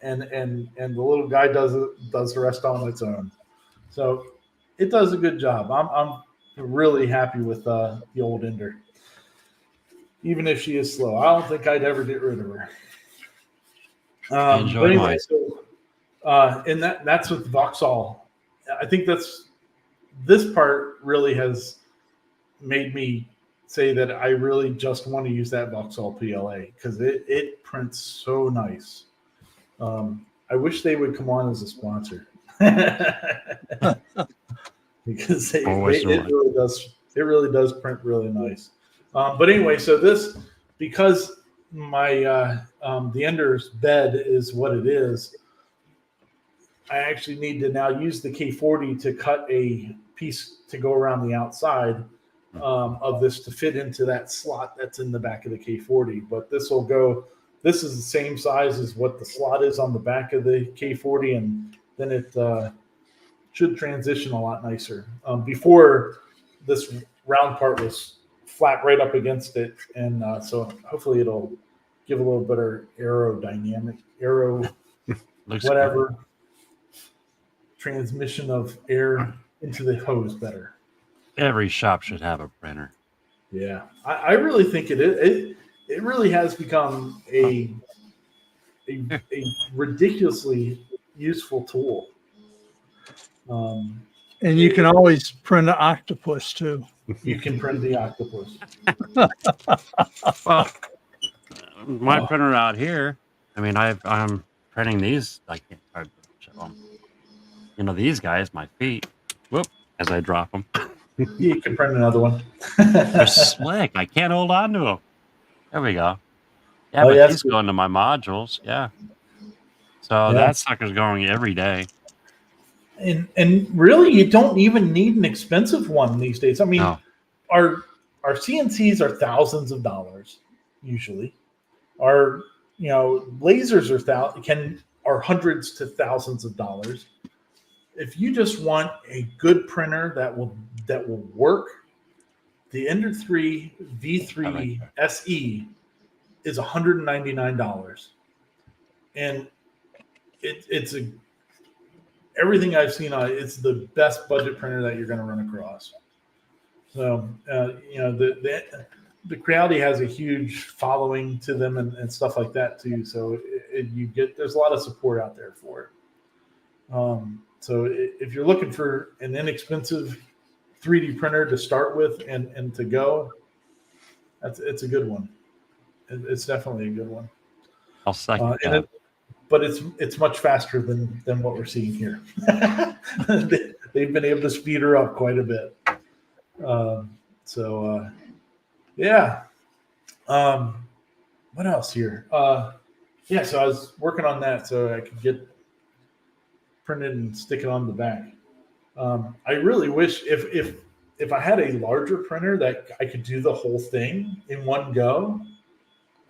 and the little guy does the rest on its own. So it does a good job. I'm really happy with the old Ender, even if she is slow. I don't think I'd ever get rid of her. Enjoy But anyway, mine. so, and that's with Vauxhall. I think this part really has made me say that I really just want to use that Vauxhall PLA because it prints so nice. I wish they would come on as a sponsor because it really does print really nice. But anyway, so this, because my the Ender's bed is what it is, I actually need to now use the K40 to cut a piece to go around the outside of this to fit into that slot that's in the back of the K40. But this is the same size as what the slot is on the back of the K40, and then it should transition a lot nicer. Before, this round part was flat right up against it, and so hopefully it'll give a little better Looks whatever transmission of air into the hose better. good. Every shop should have a printer. Yeah, I really think it is. It really has become a ridiculously useful tool. And you can always print an octopus too. You can print the octopus. Well, my printer out here, I mean, I'm printing these. I can't hardly show them. You know, these guys, my feet, whoop, as I drop them. You can print another one. They're slick. I can't hold on to them. There we go. Yeah, Oh, but yeah, these go into my modules. Yeah. So Yeah. that sucker's going every day. And really, you don't even need an expensive one these days. I mean, No. our CNCs are thousands of dollars usually. Our lasers are hundreds to thousands of dollars. If you just want a good printer that will work, the Ender 3 V3 SE is $199, and it's everything I've seen on it. It's the best budget printer that you're going to run across. So the Creality has a huge following to them and stuff like that too. So there's a lot of support out there for it. So if you're looking for an inexpensive 3D printer to start with and to go, it's a good one. It's definitely a good one. I'll second And that. but it's much faster than what we're seeing here. They've been able to speed her up quite a bit. Yeah. What else here? Yeah, so I was working on that so I could get printed and stick it on the back. I really wish if I had a larger printer that I could do the whole thing in one go,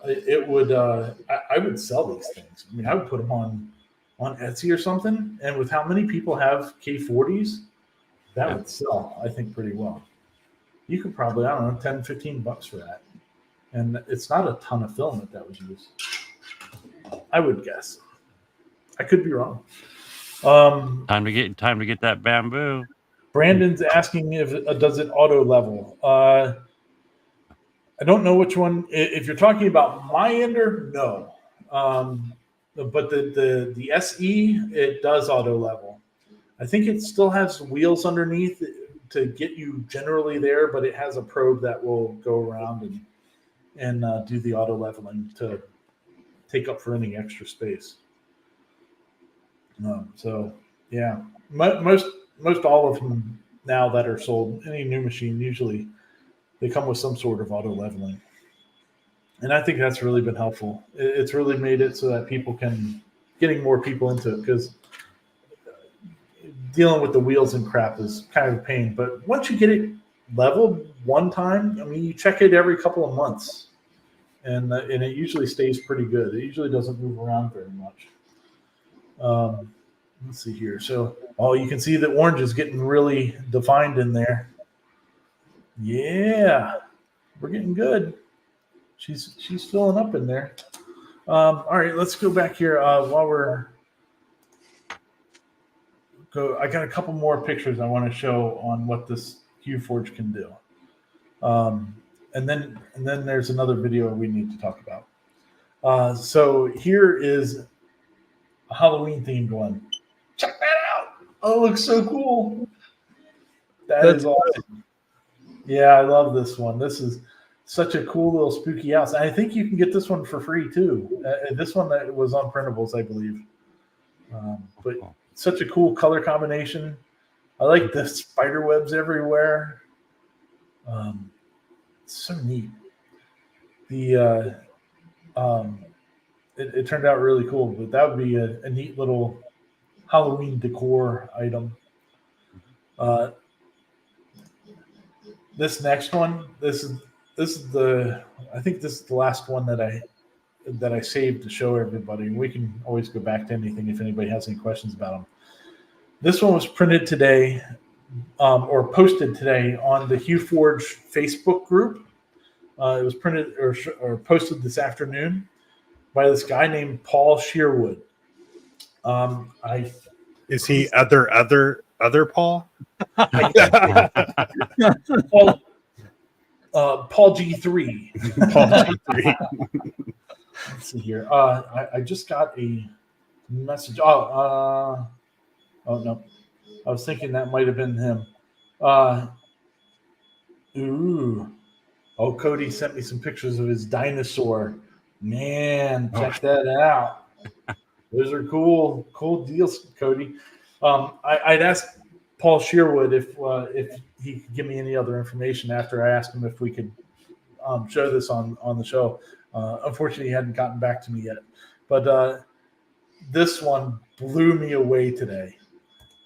it would I would sell these things. I mean, I would put them on Etsy or something, and with how many people have K40s, that would sell, I think, pretty well. You could probably, I don't know, $10-15 for that. And it's not a ton of filament that was used, I would guess. I could be wrong. Time to get that bamboo. Brandon's asking if does it auto level. I don't know which one. If you're talking about my ender, no. But the SE, it does auto level. I think it still has wheels underneath to get you generally there, but it has a probe that will go around and do the auto leveling to take up for any extra space. So yeah, most all of them now that are sold, any new machine, usually they come with some sort of auto leveling. And I think that's really been helpful. It's really made it so that people getting more people into it, because dealing with the wheels and crap is kind of a pain. But once you get it leveled one time, I mean, you check it every couple of months, and it usually stays pretty good. It usually doesn't move around very much. Let's see here. So, you can see that orange is getting really defined in there. Yeah, we're getting good. She's filling up in there. All right, let's go back here while I got a couple more pictures I want to show on what this Huforge can do. And then there's another video we need to talk about. So here is a Halloween themed one. Check that out. Oh, it looks so cool. That's awesome. Yeah, I love this one. This is such a cool little spooky house. And I think you can get this one for free too. This one that was on printables, I believe. But such a cool color combination. I like the spider webs everywhere. So neat. It turned out really cool, but that would be a neat little Halloween decor item. This next one, this is I think this is the last one that I saved to show everybody. We can always go back to anything if anybody has any questions about them. This one was printed today, or posted today on the Huforge Facebook group. It was printed or posted this afternoon by this guy named Paul Sherwood. Is he other Paul? Paul G3. Paul G3. Let's see here. I just got a message. Oh no. I was thinking that might have been him. Cody sent me some pictures of his dinosaur. Man, check that out. Those are cool deals, Cody. I'd asked Paul Sherwood if he could give me any other information after I asked him if we could show this on the show. Unfortunately, he hadn't gotten back to me yet. But this one blew me away today.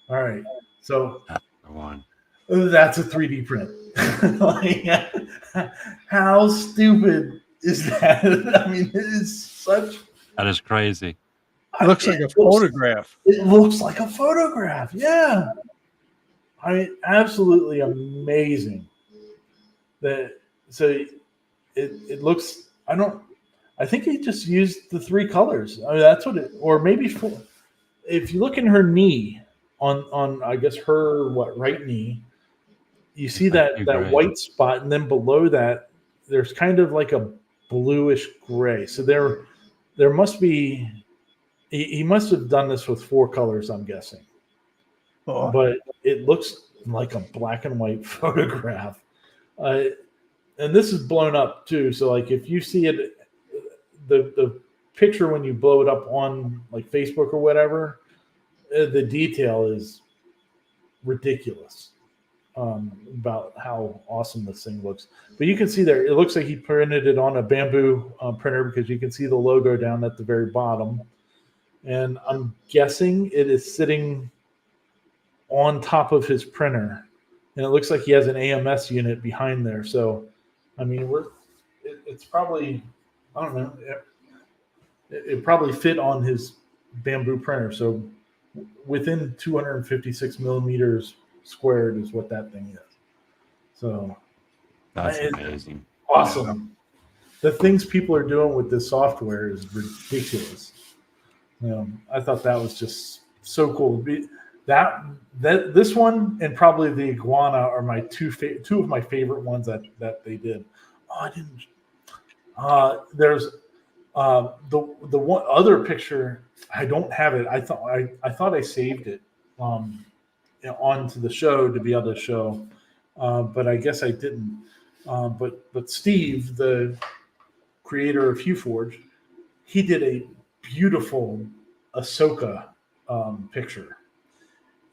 All right. So that's a 3D print. How stupid is that? I mean, it is such... That is crazy. It looks like a photograph. It looks like a photograph. Yeah. I mean, absolutely amazing. So it looks, I think he just used the 3 colors. I mean, that's what it, or maybe 4. If you look in her knee on I guess her right knee, you see that white spot, and then below that there's kind of like a bluish gray. So there must be, he must have done this with 4 colors, I'm guessing. Oh. But it looks like a black and white photograph. And this is blown up too. So like if you see it, the picture when you blow it up on like Facebook or whatever, the detail is ridiculous about how awesome this thing looks. But you can see there, it looks like he printed it on a bamboo printer because you can see the logo down at the very bottom. And I'm guessing it is sitting on top of his printer. And it looks like he has an AMS unit behind there. So, I mean, it's probably, I don't know, it probably fit on his bamboo printer. So within 256 millimeters squared is what that thing is. So That's it's amazing. awesome. The things people are doing with this software is ridiculous. I thought that was just so cool. That this one and probably the iguana are my two of my favorite ones that they did. Oh, I didn't. There's the one other picture. I don't have it. I thought I saved it onto the show to be able to show, but I guess I didn't. But Steve, the creator of HueForge, he did a beautiful Ahsoka picture,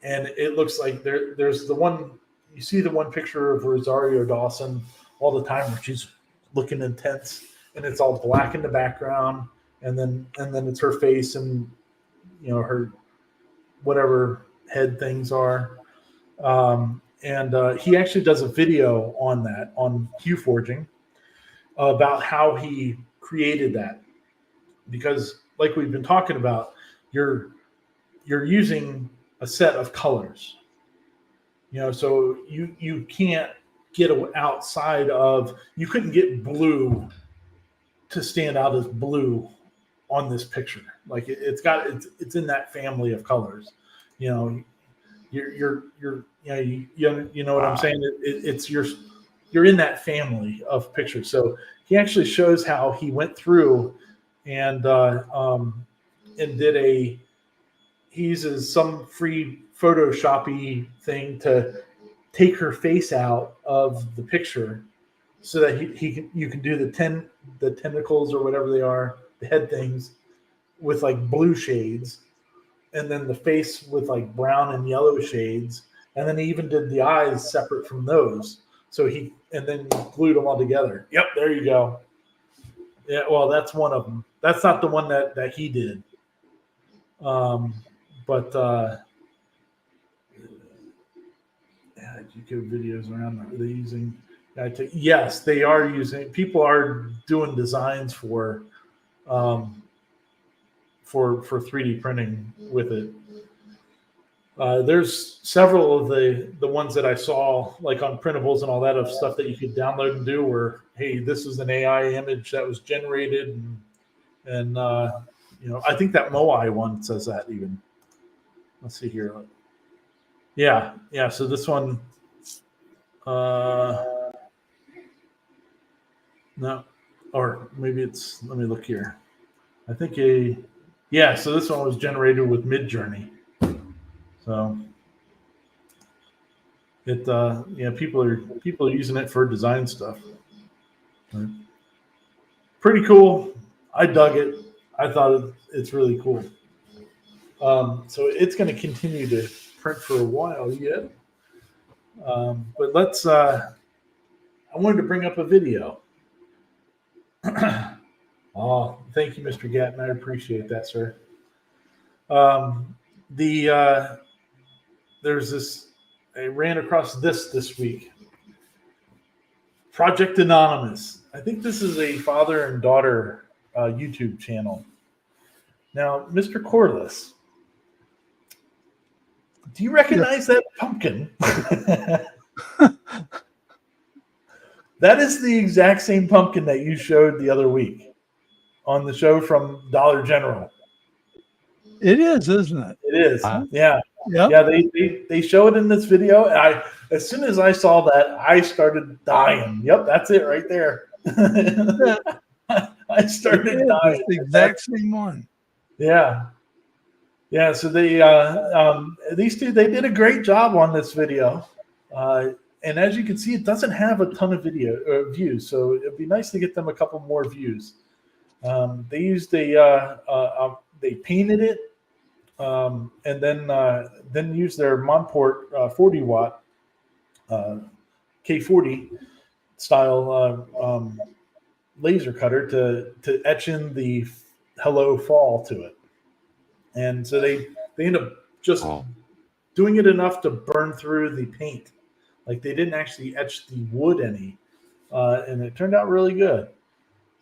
and it looks like there's the one you see the one picture of Rosario Dawson all the time where she's looking intense, and it's all black in the background, and then it's her face and her whatever head things are. And he actually does a video on that on HueForging about how he created that, because like we've been talking about, you're using a set of colors, so you can't get outside of, you couldn't get blue to stand out as blue on this picture. Like it's in that family of colors. You're you know what I'm saying? It's you're in that family of pictures. So he actually shows how he went through and did he uses some free Photoshoppy thing to take her face out of the picture so that you can do the tentacles or whatever they are, the head things, with like blue shades, and then the face with like brown and yellow shades, and then he even did the eyes separate from those. So and then glued them all together. Yep, there you go. Yeah, well, that's one of them. That's not the one that he did. But YouTube videos around. Are they using? Yes, they are using. People are doing designs for 3D printing with it. There's several of the ones that I saw, like on printables and all that of stuff that you could download and do. Where hey, this is an AI image that was generated, and I think that Moai one says that even. Let's see here. Yeah. So this one, no, or maybe it's. Let me look here. I think so this one was generated with Midjourney. So people are using it for design stuff. Pretty cool. I dug it. I thought it's really cool. So it's going to continue to print for a while yet. But let's. I wanted to bring up a video. Oh, thank you, Mr. Gatton. I appreciate that, sir. There's this. I ran across this week. Project Anonymous. I think this is a father and daughter YouTube channel. Now, Mr. Corliss, do you recognize that pumpkin? That is the exact same pumpkin that you showed the other week on the show from Dollar General. It is, isn't it? It is. Yeah. Yep. Yeah. They show it in this video. And as soon as I saw that, I started dying. Yep, that's it right there. I started dying. It's the exact same one. Yeah. Yeah. So these two, they did a great job on this video. And as you can see, it doesn't have a ton of video views. So it'd be nice to get them a couple more views. They used they painted it, and then used their Monport 40 watt K40 style laser cutter to etch in the "Hello Fall" to it, and so they end up just doing it enough to burn through the paint. Like they didn't actually etch the wood any, and it turned out really good.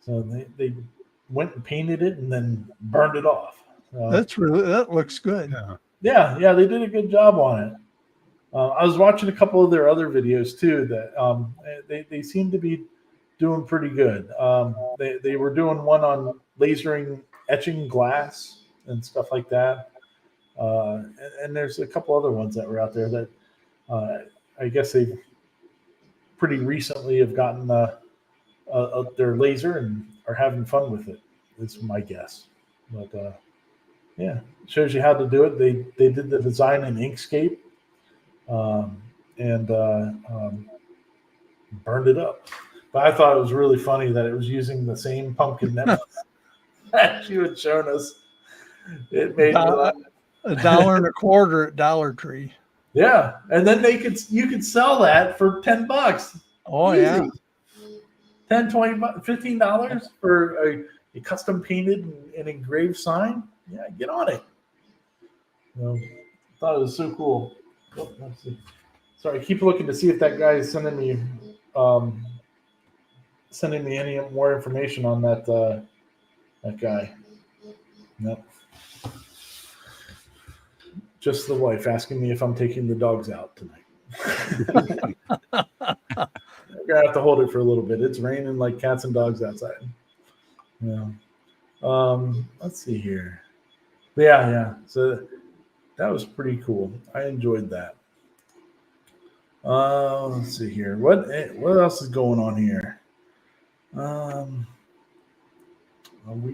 So they went and painted it and then burned it off. That looks good. Yeah, they did a good job on it. I was watching a couple of their other videos too that they seem to be doing pretty good. They were doing one on lasering etching glass and stuff like that. And there's a couple other ones that were out there that I guess they pretty recently have gotten their laser and are having fun with it. Is my guess. But yeah, it shows you how to do it. They did the design in Inkscape and burned it up. But I thought it was really funny that it was using the same pumpkin that you had shown us. It made me laugh. $1.25 at Dollar Tree. Yeah, and then you could sell that for $10. Oh Easy. yeah, $10, $20, $15 for a custom painted and engraved sign. Yeah, get on it. I thought it was so cool. Oh, let's see. Sorry, I keep looking to see if that guy is sending me any more information on that guy. Nope. Just the wife asking me if I'm taking the dogs out tonight. I'm gonna have to hold it for a little bit. It's raining like cats and dogs outside. Yeah. Let's see here. Yeah. So that was pretty cool. I enjoyed that. Let's see here. What else is going on here? We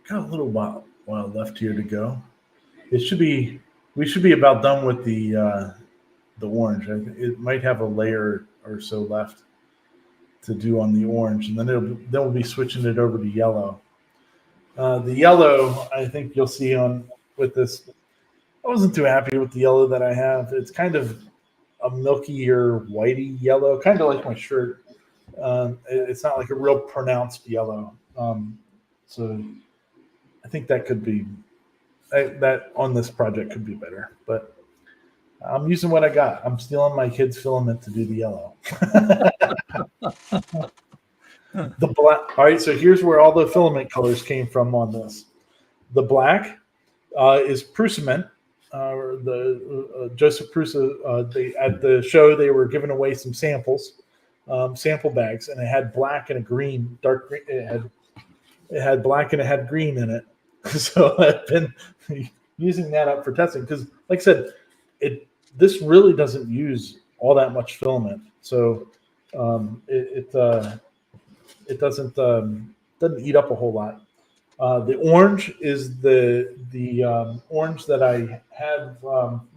got a little while left here to go. We should be about done with the orange. It might have a layer or so left to do on the orange, and then we'll be switching it over to yellow. The yellow, I think you'll see with this. I wasn't too happy with the yellow that I have. It's kind of a milkier, whitey yellow, kind of like my shirt. It's not like a real pronounced yellow. So I think that could be that on this project could be better, but I'm using what I got. I'm stealing my kid's filament to do the yellow. The black. All right, so here's where all the filament colors came from on this. The black is Prusament. The Joseph Prusa. They at the show they were giving away some samples, sample bags, and it had black and a green, dark green. It had black and it had green in it. So I've been using that up for testing because, like I said, this really doesn't use all that much filament, so it doesn't eat up a whole lot. The orange is the orange that I had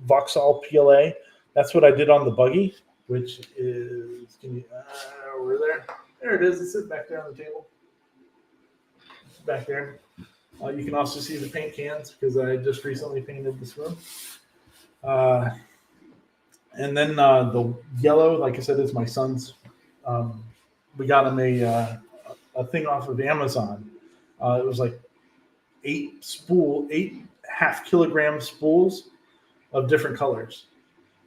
Vauxhall PLA. That's what I did on the buggy, which is over there. There it is. It's sitting back there on the table. It's back there. You can also see the paint cans because I just recently painted this room. And then the yellow, like I said, is my son's. We got him a thing off of Amazon. It was like 8 half-kilogram spools of different colors.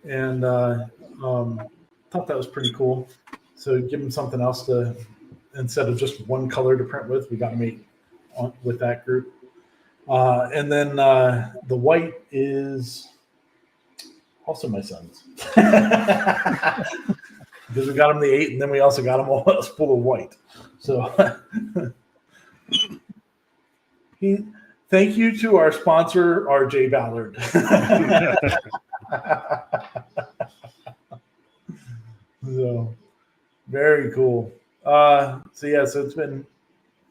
And thought that was pretty cool. So give him something else to, instead of just one color to print with, we got him 8 with that group. And then the white is also my son's. Because we got him the 8 and then we also got him a spool of white. So thank you to our sponsor, RJ Ballard. So very cool. So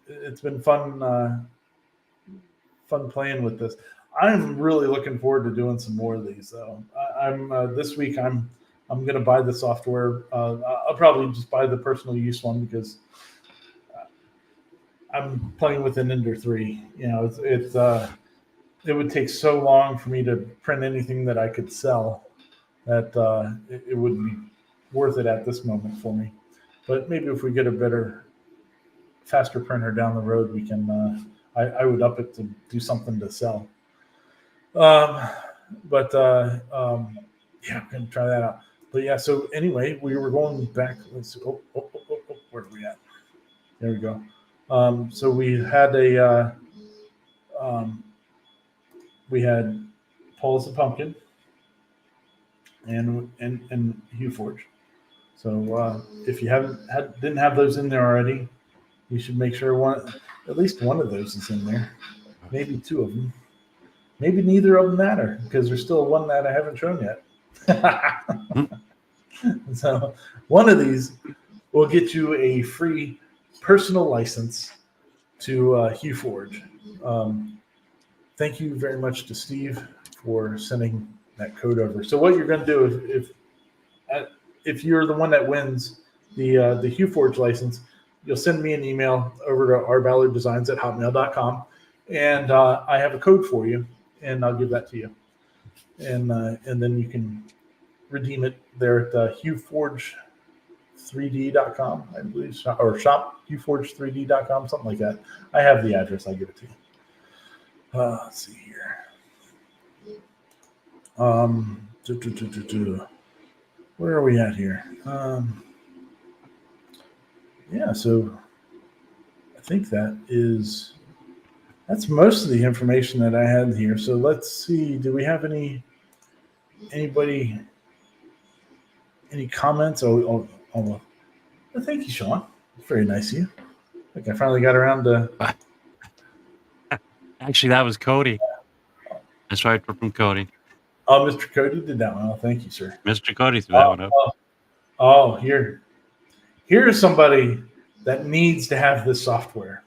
it's been fun playing with this. I'm really looking forward to doing some more of these though. This week I'm going to buy the software. I'll probably just buy the personal use one because I'm playing with an Ender 3. You know, it would take so long for me to print anything that I could sell that it wouldn't be worth it at this moment for me. But maybe if we get a better, faster printer down the road, we can. I would up it to do something to sell. Yeah, I'm gonna try that out. But yeah, so anyway, we were going back. Let's see, where are we at? There we go. So we had we had Paul's the Pumpkin and Hugh Forge. So if you didn't have those in there already, you should make sure at least one of those is in there. Maybe two of them. Maybe neither of them matter because there's still one that I haven't shown yet. So one of these will get you a free personal license to Hugh Forge. Thank you very much to Steve for sending that code over. So what you're going to do if you're the one that wins the Hugh Forge license, you'll send me an email over to rballarddesigns@hotmail.com, and I have a code for you, and I'll give that to you, and then you can redeem it there at HughForge3D.com, I believe, or shop HughForge3D.com, something like that. I have the address. I'll give it to you. Let's see here. Where are we at here? Yeah, so I think that's most of the information that I had here. So let's see. Do we have any comments? Oh, thank you, Sean. Very nice of you. I think I finally got around to. Actually, that was Cody. That's right, from Cody. Oh, Mr. Cody did that one. Oh, thank you, sir. Mr. Cody threw that one up. Here's somebody that needs to have this software.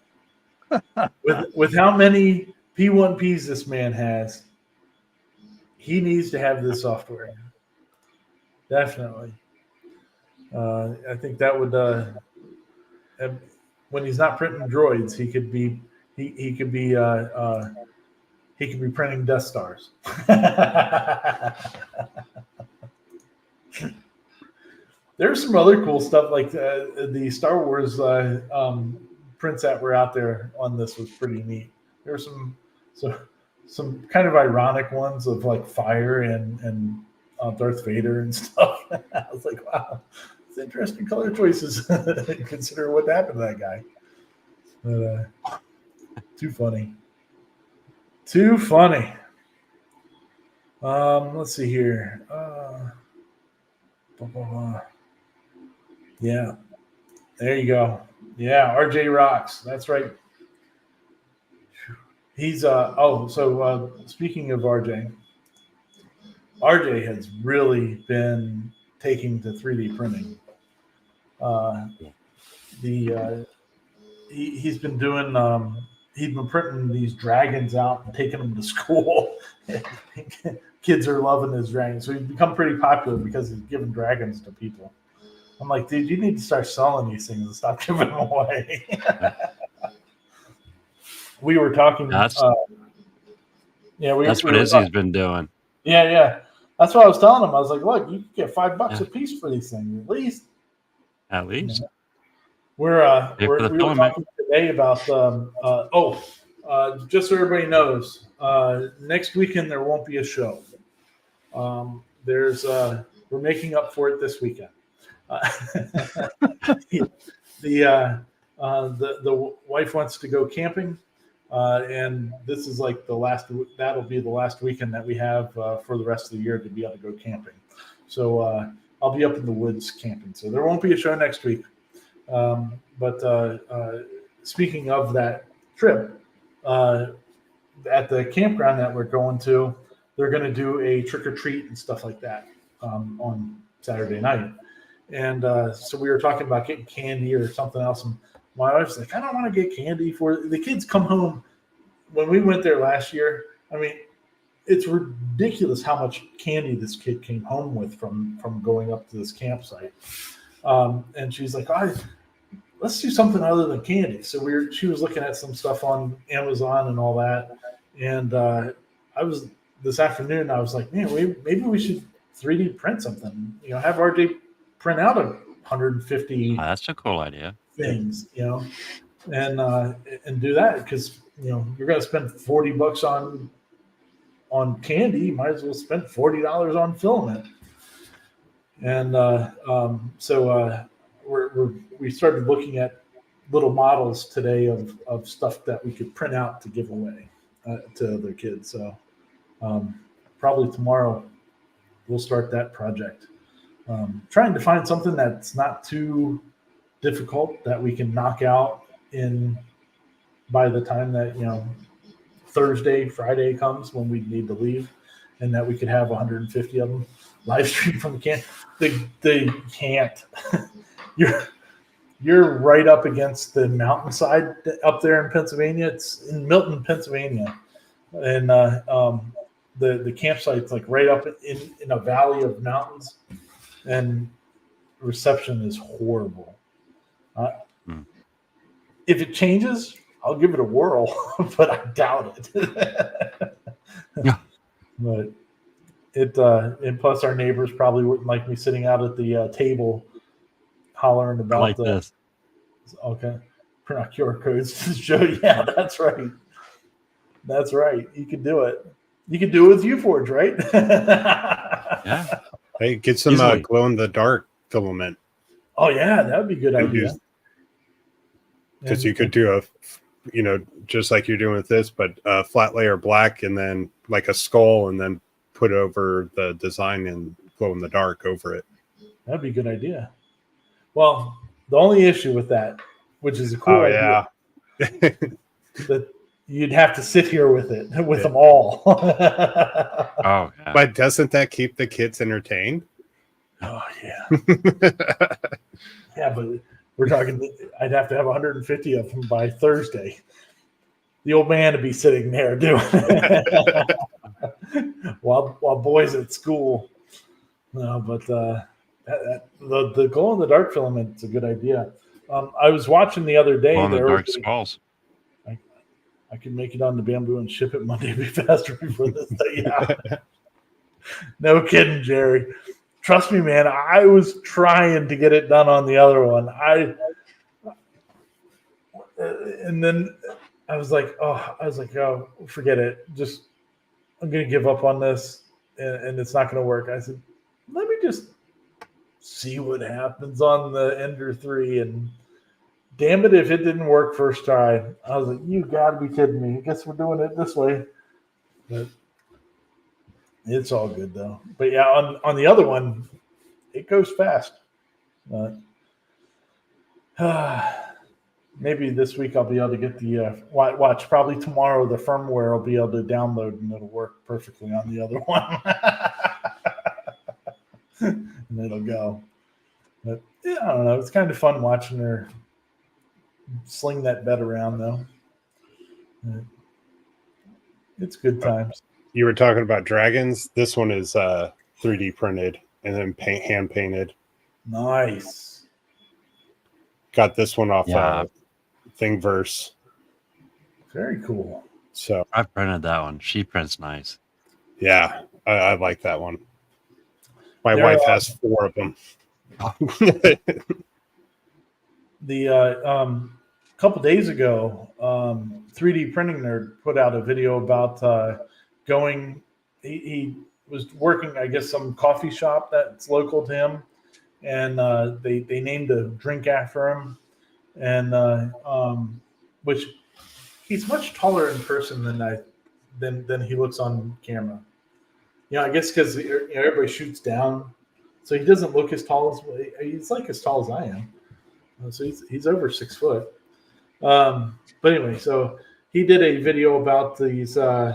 with how many P1Ps this man has, he needs to have this software. Definitely. I think that would when he's not printing droids, he could be printing Death Stars. There's some other cool stuff like the Star Wars prints that were out there on this was pretty neat. There were some kind of ironic ones of like fire and Darth Vader and stuff. I was like, wow, it's interesting color choices. Consider what happened to that guy. But, too funny. Too funny. Let's see here. Yeah. There you go. Yeah, RJ rocks. That's right. He's speaking of RJ has really been taking to 3D printing. He's been doing he's been printing these dragons out and taking them to school. Kids are loving his dragons. So he's become pretty popular because he's giving dragons to people. I'm like, dude, you need to start selling these things and stop giving them away. We were talking. That's what Izzy's been doing. Yeah. That's what I was telling him. I was like, look, you can get $5 a piece for these things, at least. At least. We were talking today about just so everybody knows, next weekend there won't be a show. We're making up for it this weekend. The wife wants to go camping, and this is like that'll be the last weekend that we have for the rest of the year to be able to go camping. So I'll be up in the woods camping. So there won't be a show next week. But speaking of that trip, at the campground that we're going to, they're going to do a trick or treat and stuff like that on Saturday night. And so we were talking about getting candy or something else. And my wife's like, I don't want to get candy for the kids come home. When we went there last year, I mean, it's ridiculous how much candy this kid came home with from going up to this campsite. And she's like, let's do something other than candy. So she was looking at some stuff on Amazon and all that. And this afternoon, I was like, man, maybe we should 3D print something, have RJ print out 150 That's a cool idea. things, and do that. Cause you're going to spend $40 on candy. You might as well spend $40 on filament. And so we started looking at little models today of stuff that we could print out to give away to other kids. So probably tomorrow we'll start that project. Trying to find something that's not too difficult that we can knock out by the time that Thursday, Friday comes when we need to leave, and that we could have 150 of them live stream from the camp. They can't. You're right up against the mountainside up there in Pennsylvania. It's in Milton, Pennsylvania, and the campsite's like right up in a valley of mountains, and reception is horrible. If it changes, I'll give it a whirl, but I doubt it. Yeah. But and plus our neighbors probably wouldn't like me sitting out at the table hollering about Like this. Okay, print out QR codes to show. Yeah, that's right. That's right. You can do it. You can do it with UForge, right? Yeah. Hey, get some Easily. glow in the dark filament. Oh yeah, that would be a good idea. Because you could do just like you're doing with this, but a flat layer black and then like a skull and then put over the design and glow in the dark over it. That'd be a good idea. Well, the only issue with that, which is a cool idea, that you'd have to sit here with it, with them all. Oh, yeah. But doesn't that keep the kids entertained? Oh, yeah. Yeah, but we're talking, I'd have to have 150 of them by Thursday. The old man would be sitting there doing it while boys at school. No, but the glow in the dark filament is a good idea. I was watching the other day. On the there dark was- skulls. I can make it on the Bamboo and ship it Monday. Be faster before this day. Yeah. No kidding, Jerry. Trust me, man. I was trying to get it done on the other one. And then I was like, oh, forget it. I'm going to give up on this, and it's not going to work. I said, let me just see what happens on the Ender 3, and damn it if it didn't work first try. I was like, you gotta be kidding me. I guess we're doing it this way. But it's all good though. But yeah, on the other one, it goes fast. Maybe this week I'll be able to get the watch. Probably tomorrow the firmware will be able to download and it'll work perfectly on the other one. And it'll go. But yeah, I don't know. It's kind of fun watching her sling that bed around though. It's good times. You were talking about dragons. This one is 3D printed and then hand painted. Nice. Got this one off Yeah. Thingiverse. Very cool. So I printed that one. She prints nice. yeah, I like that one. My They're, wife has 4 of them. The couple days ago, 3D Printing Nerd put out a video about going. He was working, I guess, some coffee shop that's local to him, and they named a drink after him, and which he's much taller in person than he looks on camera. I guess because everybody shoots down, so he doesn't look as tall as he's like as tall as I am. So he's over 6 foot. But anyway, so he did a video about these for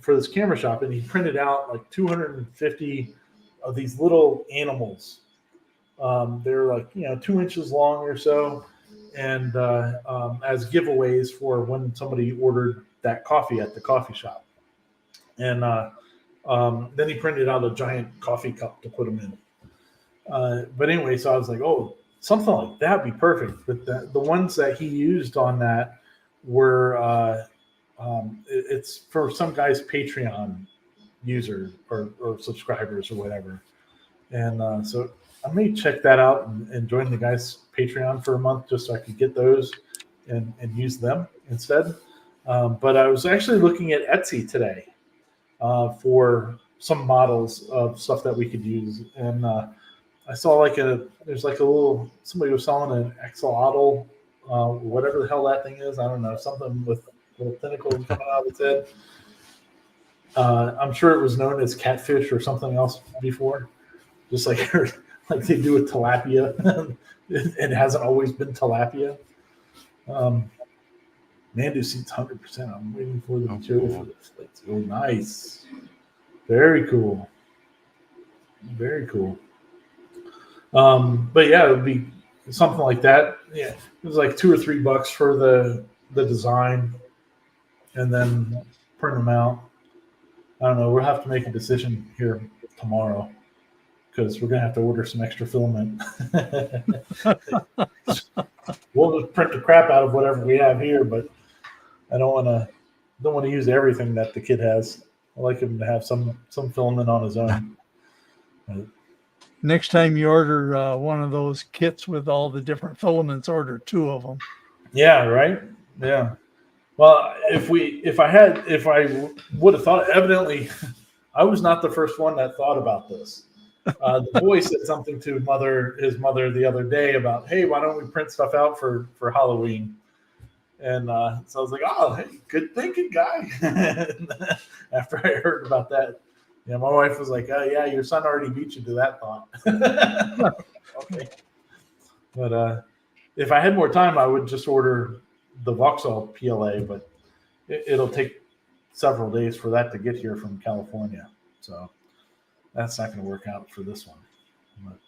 this camera shop, and he printed out like 250 of these little animals. They're like 2 inches long or so, and as giveaways for when somebody ordered that coffee at the coffee shop. And then he printed out a giant coffee cup to put them in. But anyway, so I was like, oh, something like that would be perfect. But the ones that he used on that were it's for some guy's Patreon user or subscribers or whatever. And so I may check that out and join the guy's Patreon for a month just so I could get those and use them instead. But I was actually looking at Etsy today for some models of stuff that we could use. And I saw there's like a little, somebody was selling an axolotl, whatever the hell that thing is. I don't know, something with little tentacles coming out of its head. I'm sure it was known as catfish or something else before, just like they do with tilapia. It hasn't always been tilapia. Mandu seats 100%. I'm waiting for the material for this. Let's go. Nice. Very cool. Very cool. But yeah, it would be something like that. Yeah, it was like $2 or $3 for the design, and then print them out. I don't know. We'll have to make a decision here tomorrow because we're gonna have to order some extra filament. We'll just print the crap out of whatever we have here, but I don't want to use everything that the kid has. I like him to have some filament on his own. Next time you order one of those kits with all the different filaments, order 2 of them. Yeah, right. Yeah. Well, if I would have thought, evidently, I was not the first one that thought about this. The boy said something to his mother the other day about, hey, why don't we print stuff out for Halloween? And so I was like, oh, hey, good thinking, guy. After I heard about that, yeah, my wife was like, oh, yeah, your son already beat you to that thought. Okay. But if I had more time, I would just order the Vauxhall PLA, but it'll take several days for that to get here from California. So that's not going to work out for this one. But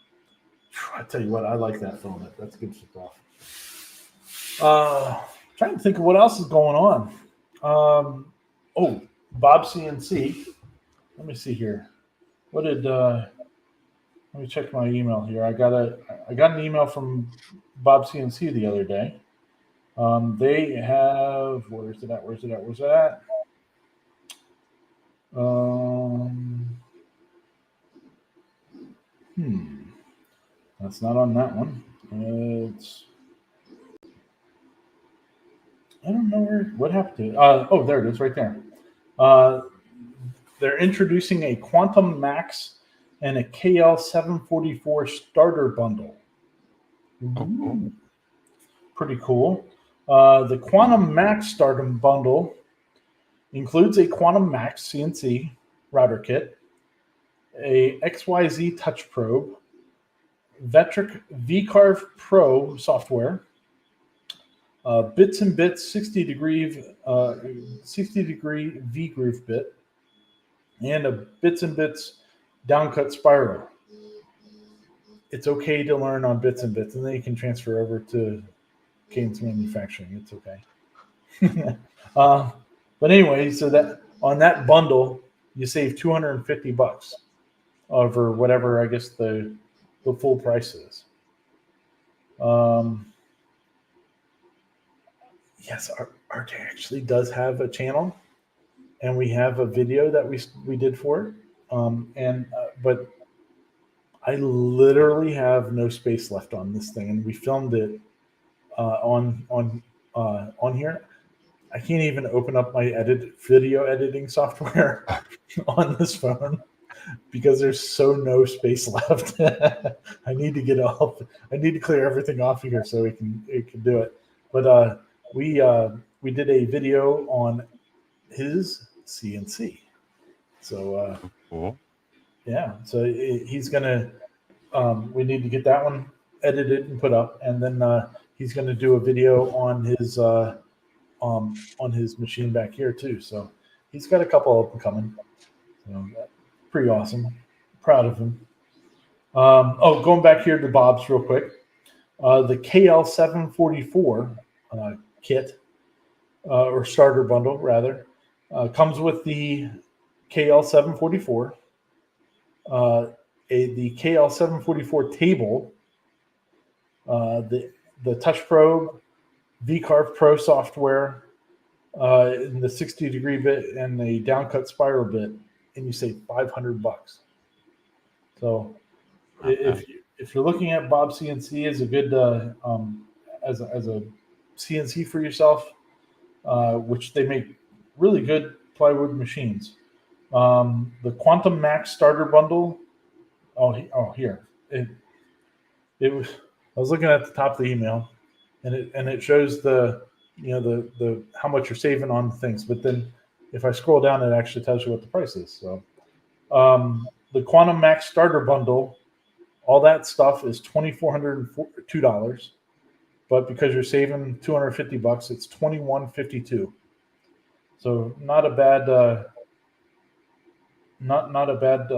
I tell you what, I like that filament. That's good stuff. Trying to think of what else is going on. Bob CNC. Let me see here. What did let me check my email here. I got an email from Bob CNC the other day. They have, where's it at? That's not on that one. I don't know what happened to it. There it is right there. They're introducing a Quantum Max and a KL744 starter bundle. Oh. Pretty cool. The Quantum Max starter bundle includes a Quantum Max CNC router kit, a XYZ touch probe, Vectric VCarve Pro software, Bits and Bits 60 degree V groove bit, and a Bits and Bits downcut spiral. It's okay to learn on Bits and Bits, and then you can transfer over to Cadence Manufacturing. It's okay. But anyway, so that on that bundle, you save $250 over whatever I guess the full price is. Yes, RJ actually does have a channel, and we have a video that we did for it. But I literally have no space left on this thing, and we filmed it on here. I can't even open up my video editing software on this phone because there's no space left. I need to get off. I need to clear everything off here so it can do it. But we did a video on his CNC. So Cool. yeah, so he's gonna. We need to get that one edited and put up, and then he's gonna do a video on his machine back here too. So he's got a couple of them coming. So pretty awesome. Proud of him. Going back here to Bob's real quick. The KL744 kit or starter bundle rather comes with the KL744, the KL744 table, the Touch Probe, VCarve Pro software, in the 60-degree bit and the downcut spiral bit, and you save $500. So if you're looking at Bob CNC as a good as a CNC for yourself, which they make really good plywood machines. The Quantum Max starter bundle. Here it was. I was looking at the top of the email, and it shows the how much you're saving on things. But then if I scroll down, it actually tells you what the price is. So the Quantum Max starter bundle, all that stuff is $2,402. But because you're saving $250, it's $2,152. So not a bad not a bad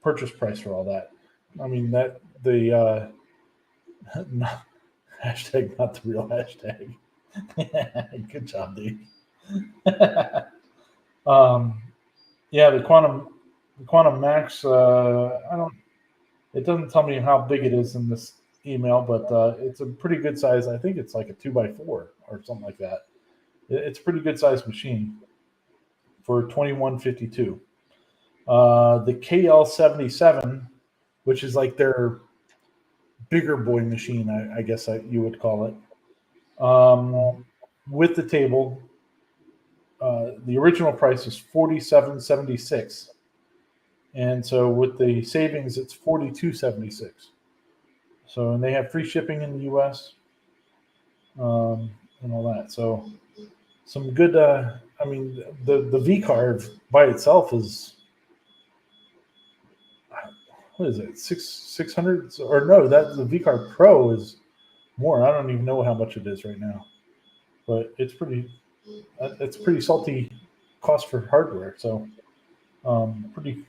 purchase price for all that. I mean that the hashtag not the real hashtag. Good job, Dave. Yeah, the Quantum Max. It doesn't tell me how big it is in this email, but it's a pretty good size. I think it's like a 2x4 or something like that. It's a pretty good size machine for $2,152. The KL77, which is like their bigger boy machine, I guess you would call it, with the table. The original price is $47.76, and so with the savings, it's $42.76. So, and they have free shipping in the U.S. And all that. So, some good. I mean, the VCarve by itself is, what is it? 600 or no? That the VCarve Pro is more. I don't even know how much it is right now, but it's pretty. It's pretty salty cost for hardware. So, pretty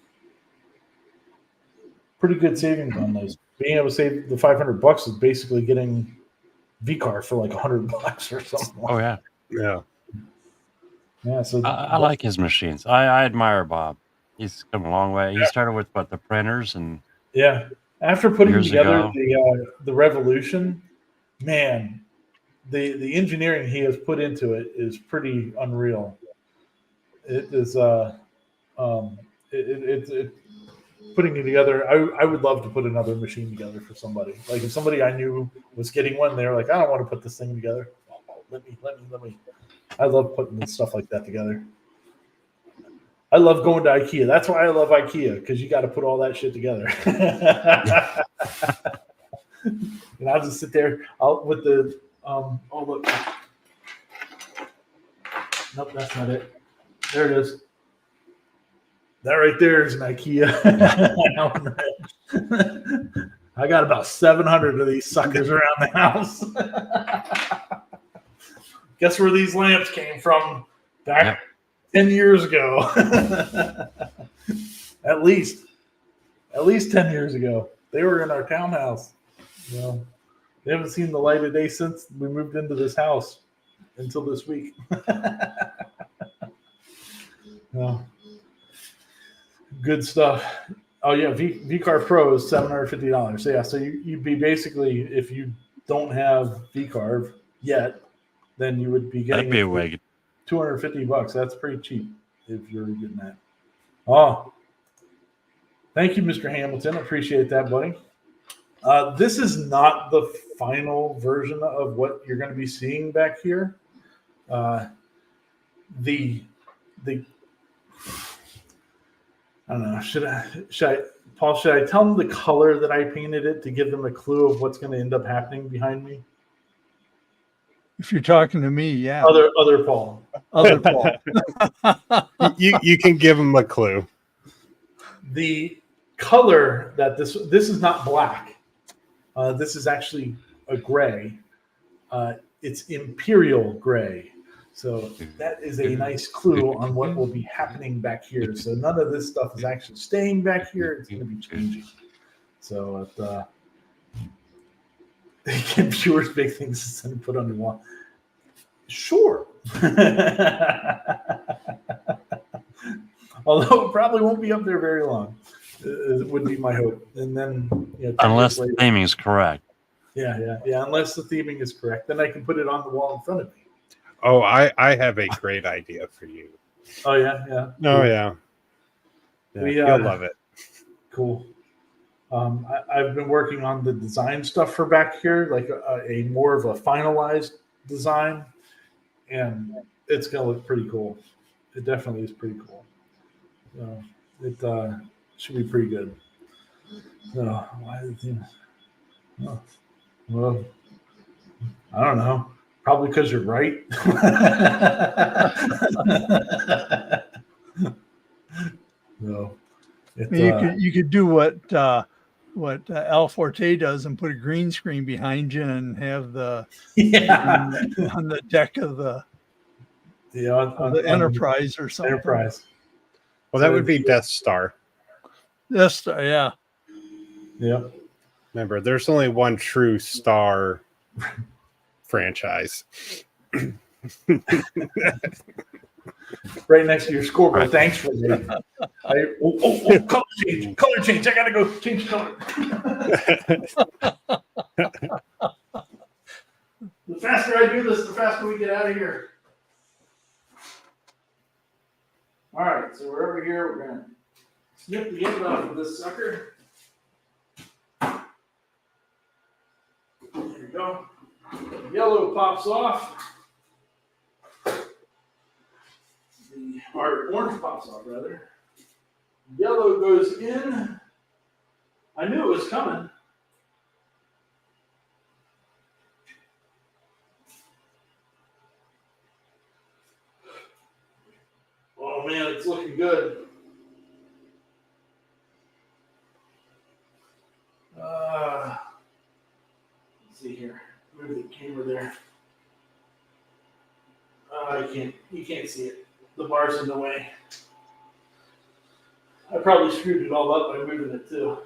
good savings on those. Being able to save the $500 is basically getting VCarve for like $100 or something. Oh yeah, yeah. So I like his machines. I admire Bob. He's come a long way. He started with the printers and yeah. After putting years together ago. the Revolution, man, the engineering he has put into it is pretty unreal. It is it putting it together. I would love to put another machine together for somebody. Like if somebody I knew was getting one, they were like, I don't want to put this thing together. Let me. I love putting stuff like that together. I love going to IKEA. That's why I love IKEA, because you got to put all that shit together. And I'll just sit there with the look. Nope, that's not it. There it is. That right there is an IKEA. I got about 700 of these suckers around the house. Guess where these lamps came from back 10 years ago. At least 10 years ago. They were in our townhouse. You know, they haven't seen the light of day since we moved into this house until this week. Well, good stuff. Oh yeah, VCarve Pro is $750. So yeah, so you'd be basically, if you don't have VCarve yet, then you would be getting $250. That's pretty cheap if you're getting that. Oh, thank you, Mr. Hamilton. Appreciate that, buddy. This is not the final version of what you're going to be seeing back here. The I don't know. Should I, Paul? Should I tell them the color that I painted it to give them a clue of what's going to end up happening behind me? If you're talking to me, yeah. Other Paul. Other Paul. you can give them a clue. The color that this is not black. This is actually a gray. It's imperial gray. So that is a nice clue on what will be happening back here. So none of this stuff is actually staying back here. It's going to be changing. So viewers big things to put on the wall. Sure. Although it probably won't be up there very long. would be my hope. And then, 10 Unless years the later, theming is correct. yeah. Unless the theming is correct, then I can put it on the wall in front of me. Oh, I have a great idea for you. Oh yeah. Oh yeah. We, You'll love it. Cool. I've been working on the design stuff for back here, like a more of a finalized design, and it's gonna look pretty cool. It definitely is pretty cool. So it should be pretty good. So why did you? Oh, well, I don't know. Probably because you're right. No. I mean, you could do what Al Forte does and put a green screen behind you and have the on the deck of the on the Enterprise or something. Enterprise. Well, that would be Death Star. Yes, yeah. Yep. Remember, there's only one true Star franchise. Right next to your scoreboard. Right. Thanks for that. Color change. I gotta go change color. The faster I do this, the faster we get out of here. All right, so we're over here. We're gonna snip the end off of this sucker. There we go. Yellow pops off. Or orange pops off, rather. Yellow goes in. I knew it was coming. Oh man, it's looking good. Let's see here. Move the camera there. You can't see it. The bar's in the way. I probably screwed it all up by moving it too.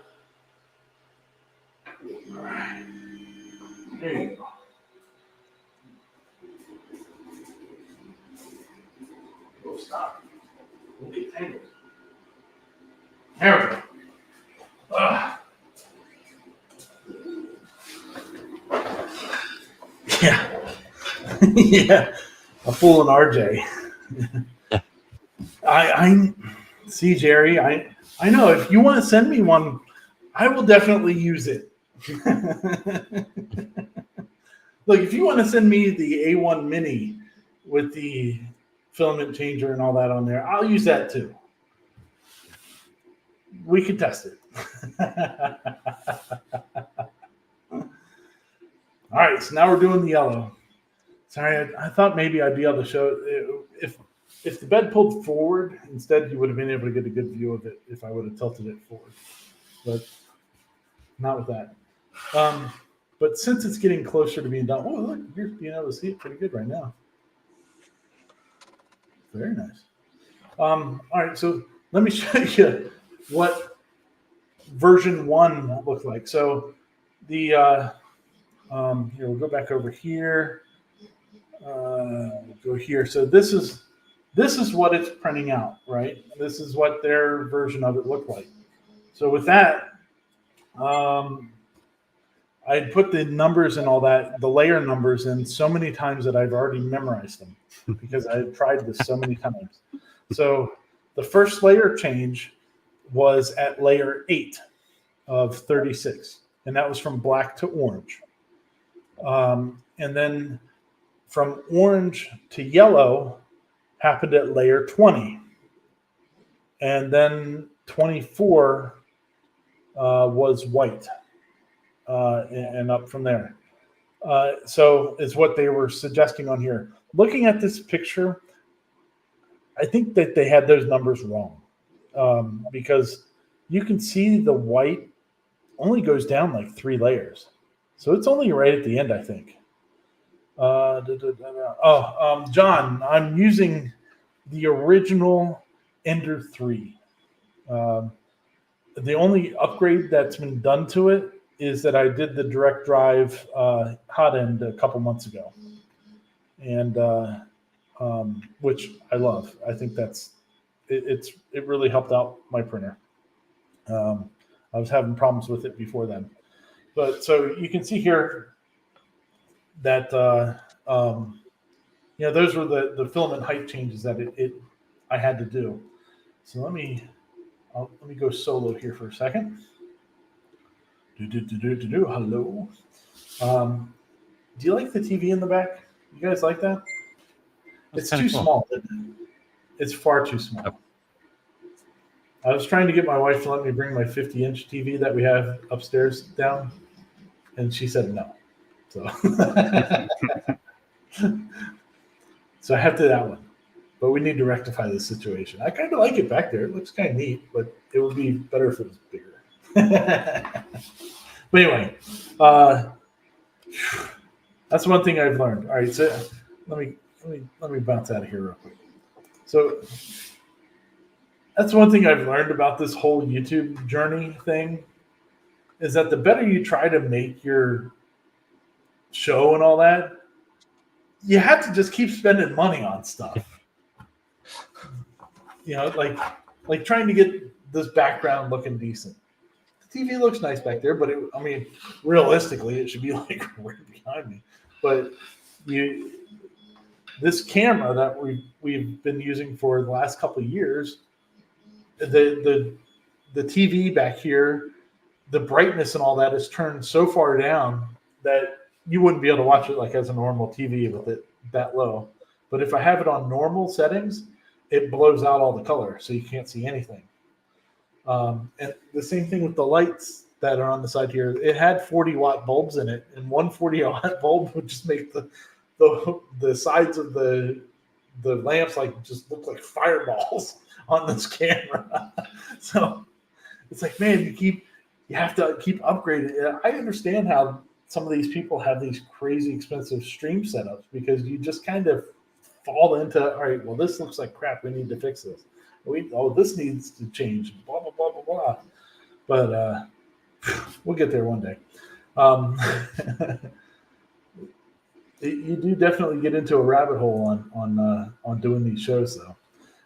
All right. There you go. Oh, stop. Don't get tangled. There we go. Yeah. Yeah. A fool and RJ. I see, Jerry. I know if you want to send me one, I will definitely use it. Look, if you want to send me the A1 Mini with the filament changer and all that on there, I'll use that too. We can test it. All right, so now we're doing the yellow. Sorry, I thought maybe I'd be able to show it. If the bed pulled forward, instead you would have been able to get a good view of it if I would have tilted it forward. But not with that. But since it's getting closer to being done, oh, look, you're being able to see it pretty good right now. Very nice. All right, so let me show you what version 1 looked like. So the here, we'll go back over here. We'll go here. So this is what it's printing out, right? This is what their version of it looked like. So with that, I put the numbers and all that, the layer numbers in so many times that I've already memorized them because I've tried this so many times. So the first layer change was at layer 8 of 36, and that was from black to orange. And then from orange to yellow happened at layer 20. And then 24 was white. And up from there. So is what they were suggesting on here. Looking at this picture, I think that they had those numbers wrong because you can see the white only goes down like 3 layers. So it's only right at the end, I think. John, I'm using the original Ender 3. The only upgrade that's been done to it is that I did the direct drive hot end a couple months ago, and which I love. I think it really helped out my printer. I was having problems with it before then. But so you can see here that those were the filament height changes that I had to do. So let me go solo here for a second. Hello. Do you like the TV in the back? You guys like that? That's It's kinda too cool. small. It's far too small. Yep. I was trying to get my wife to let me bring my 50-inch TV that we have upstairs down, and she said no. So, so I have to that one. But we need to rectify this situation. I kind of like it back there. It looks kind of neat, but it would be better if it was bigger. But anyway, that's one thing I've learned. All right, so let me bounce out of here real quick. So that's one thing I've learned about this whole YouTube journey thing is that the better you try to make your show and all that, you have to just keep spending money on stuff. Like trying to get this background looking decent. The TV looks nice back there, but realistically, it should be like right behind me. But this camera that we've been using for the last couple of years, the TV back here, the brightness and all that is turned so far down that you wouldn't be able to watch it like as a normal TV with it that low. But if I have it on normal settings, it blows out all the color, so you can't see anything. And the same thing with the lights that are on the side here. It had 40-watt bulbs in it, and one 40-watt bulb would just make the sides of the lamps just look like fireballs on this camera. So it's like, man, you have to keep upgrading. I understand how some of these people have these crazy expensive stream setups because you just kind of fall into, all right, well, this looks like crap. We need to fix this. This needs to change. Blah blah blah blah blah. But we'll get there one day. You do definitely get into a rabbit hole on doing these shows, though.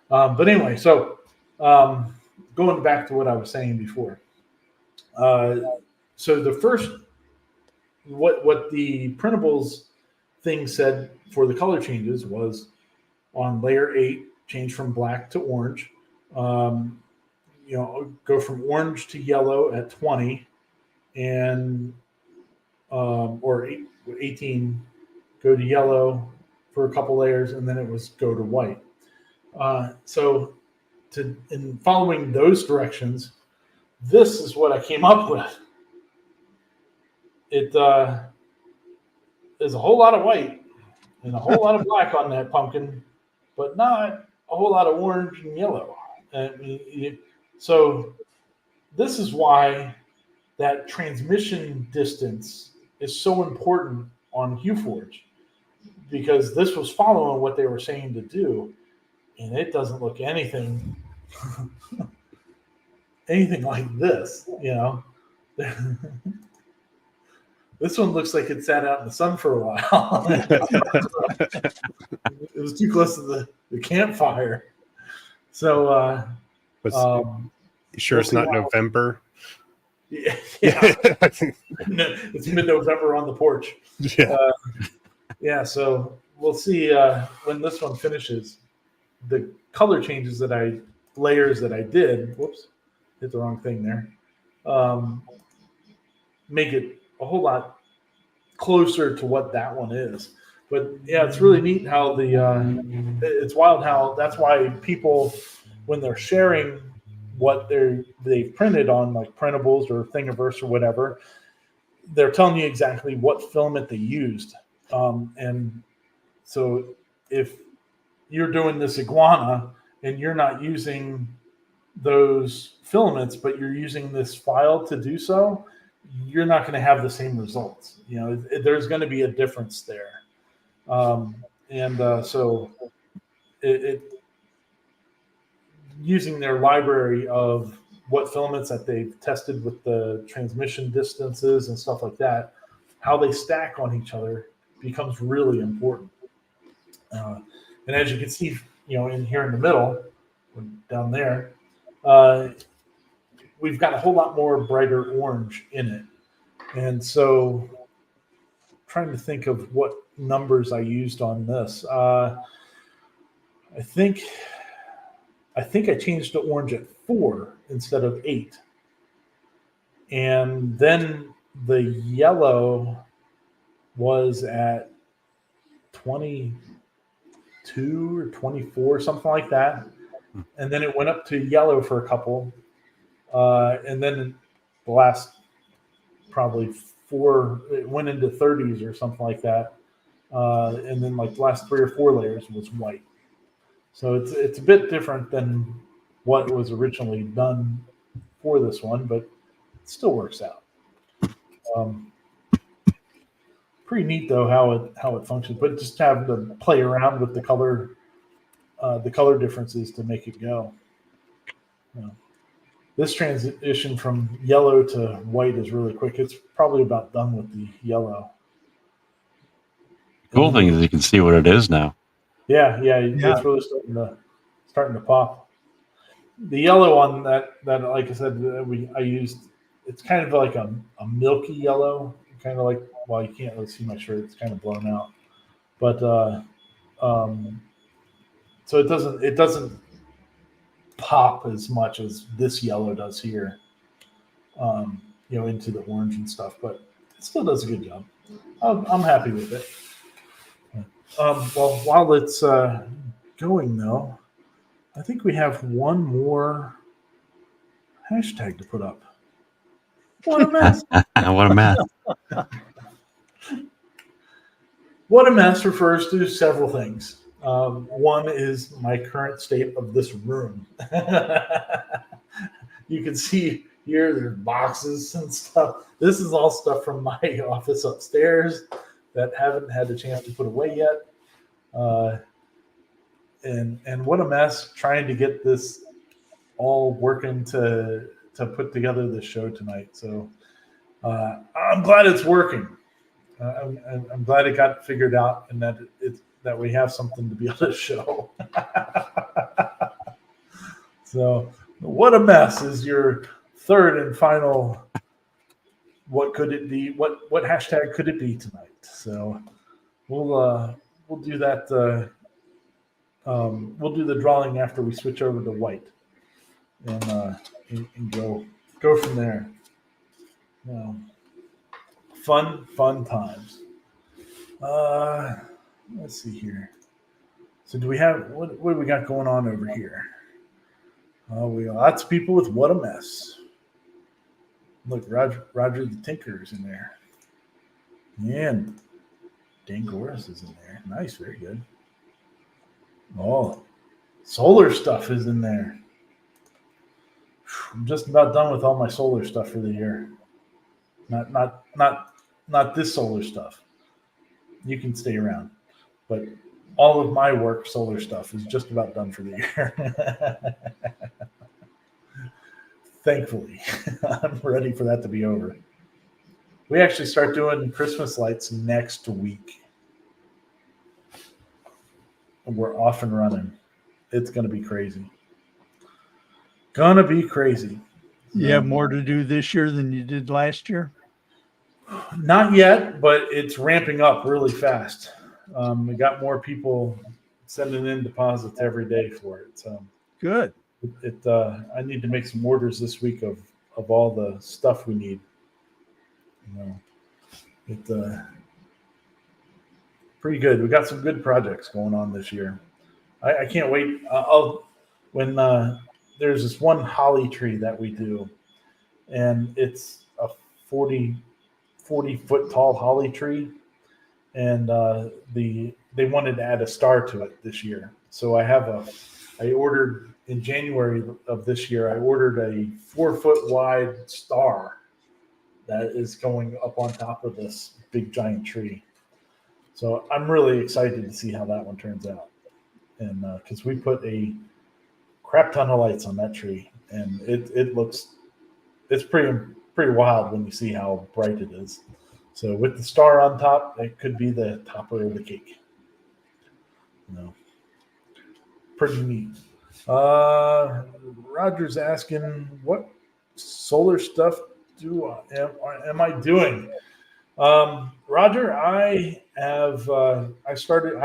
But anyway, so going back to what I was saying before. So the first, what the printables thing said for the color changes was on layer 8, change from black to orange. Go from orange to yellow at 20, and or 18, go to yellow for a couple layers, and then it was go to white. So in following those directions, this is what I came up with. It is a whole lot of white and a whole lot of black on that pumpkin, but not a whole lot of orange and yellow. So this is why that transmission distance is so important on HueForge, because this was following what they were saying to do, and it doesn't look anything like this, This one looks like it sat out in the sun for a while. It was too close to the campfire. So, You sure it's not November? yeah, it's mid-November on the porch. Yeah. So we'll see when this one finishes. The color changes layers that I did. Whoops, hit the wrong thing there. Make it a whole lot closer to what that one is. But yeah, it's really neat how it's wild how that's why people, when they're sharing what they've printed on like printables or Thingiverse or whatever, they're telling you exactly what filament they used. And so if you're doing this iguana and you're not using those filaments, but you're using this file to do so, you're not going to have the same results. There's going to be a difference there. So using their library of what filaments that they've tested with the transmission distances and stuff like that, how they stack on each other becomes really important. And as you can see, in here in the middle, down there, we've got a whole lot more brighter orange in it. And so trying to think of what numbers I used on this. I think I changed the orange at 4 instead of 8. And then the yellow was at 22 or 24, something like that. And then it went up to yellow for a couple. And then the last probably 4, it went into 30s or something like that. And then like the last 3 or 4 layers was white. So it's a bit different than what was originally done for this one, but it still works out. Pretty neat though how it functions, but just having to play around with the color differences to make it go. This transition from yellow to white is really quick. It's probably about done with the yellow. Cool thing is you can see what it is now. Yeah, it's really starting to pop. The yellow on that like I said, I used. It's kind of like a milky yellow, kind of like. Well, you can't really see my shirt; it's kind of blown out. But so it doesn't pop as much as this yellow does here. Into the orange and stuff, but it still does a good job. I'm happy with it. Well, while it's going though, I think we have one more hashtag to put up. What a mess! What a mess. What a mess refers to several things. One is my current state of this room. You can see here there's boxes and stuff. This is all stuff from my office upstairs that haven't had a chance to put away yet. And what a mess trying to get this all working to put together this show tonight. So I'm glad it's working. I'm glad it got figured out and that we have something to be able to show. So what a mess is your third and final. What could it be? What hashtag could it be tonight? So we'll do that. We'll do the drawing after we switch over to white, and go from there. Fun times. Let's see here. So do we have what do we got going on over here? We got lots of people with what a mess. Look, Roger the Tinker is in there. And Dangoris is in there. Nice, very good. Oh, solar stuff is in there. I'm just about done with all my solar stuff for the year. Not this solar stuff. You can stay around. But all of my work solar stuff is just about done for the year. Thankfully, I'm ready for that to be over. We actually start doing Christmas lights next week. We're off and running. It's going to be crazy. You have more to do this year than you did last year? Not yet, but it's ramping up really fast. We got more people sending in deposits every day for it. So good. I need to make some orders this week of all the stuff we need. Pretty good. We got some good projects going on this year. I can't wait. When there's this one holly tree that we do, and it's a 40 foot tall holly tree, and they wanted to add a star to it this year. So I ordered in January of this year. I ordered a 4 foot wide star that is going up on top of this big giant tree. So I'm really excited to see how that one turns out, and because we put a crap ton of lights on that tree, and it's pretty wild when you see how bright it is. So with the star on top, it could be the topper of the cake. Pretty neat. Roger's asking, what solar stuff am I doing? Roger, I have I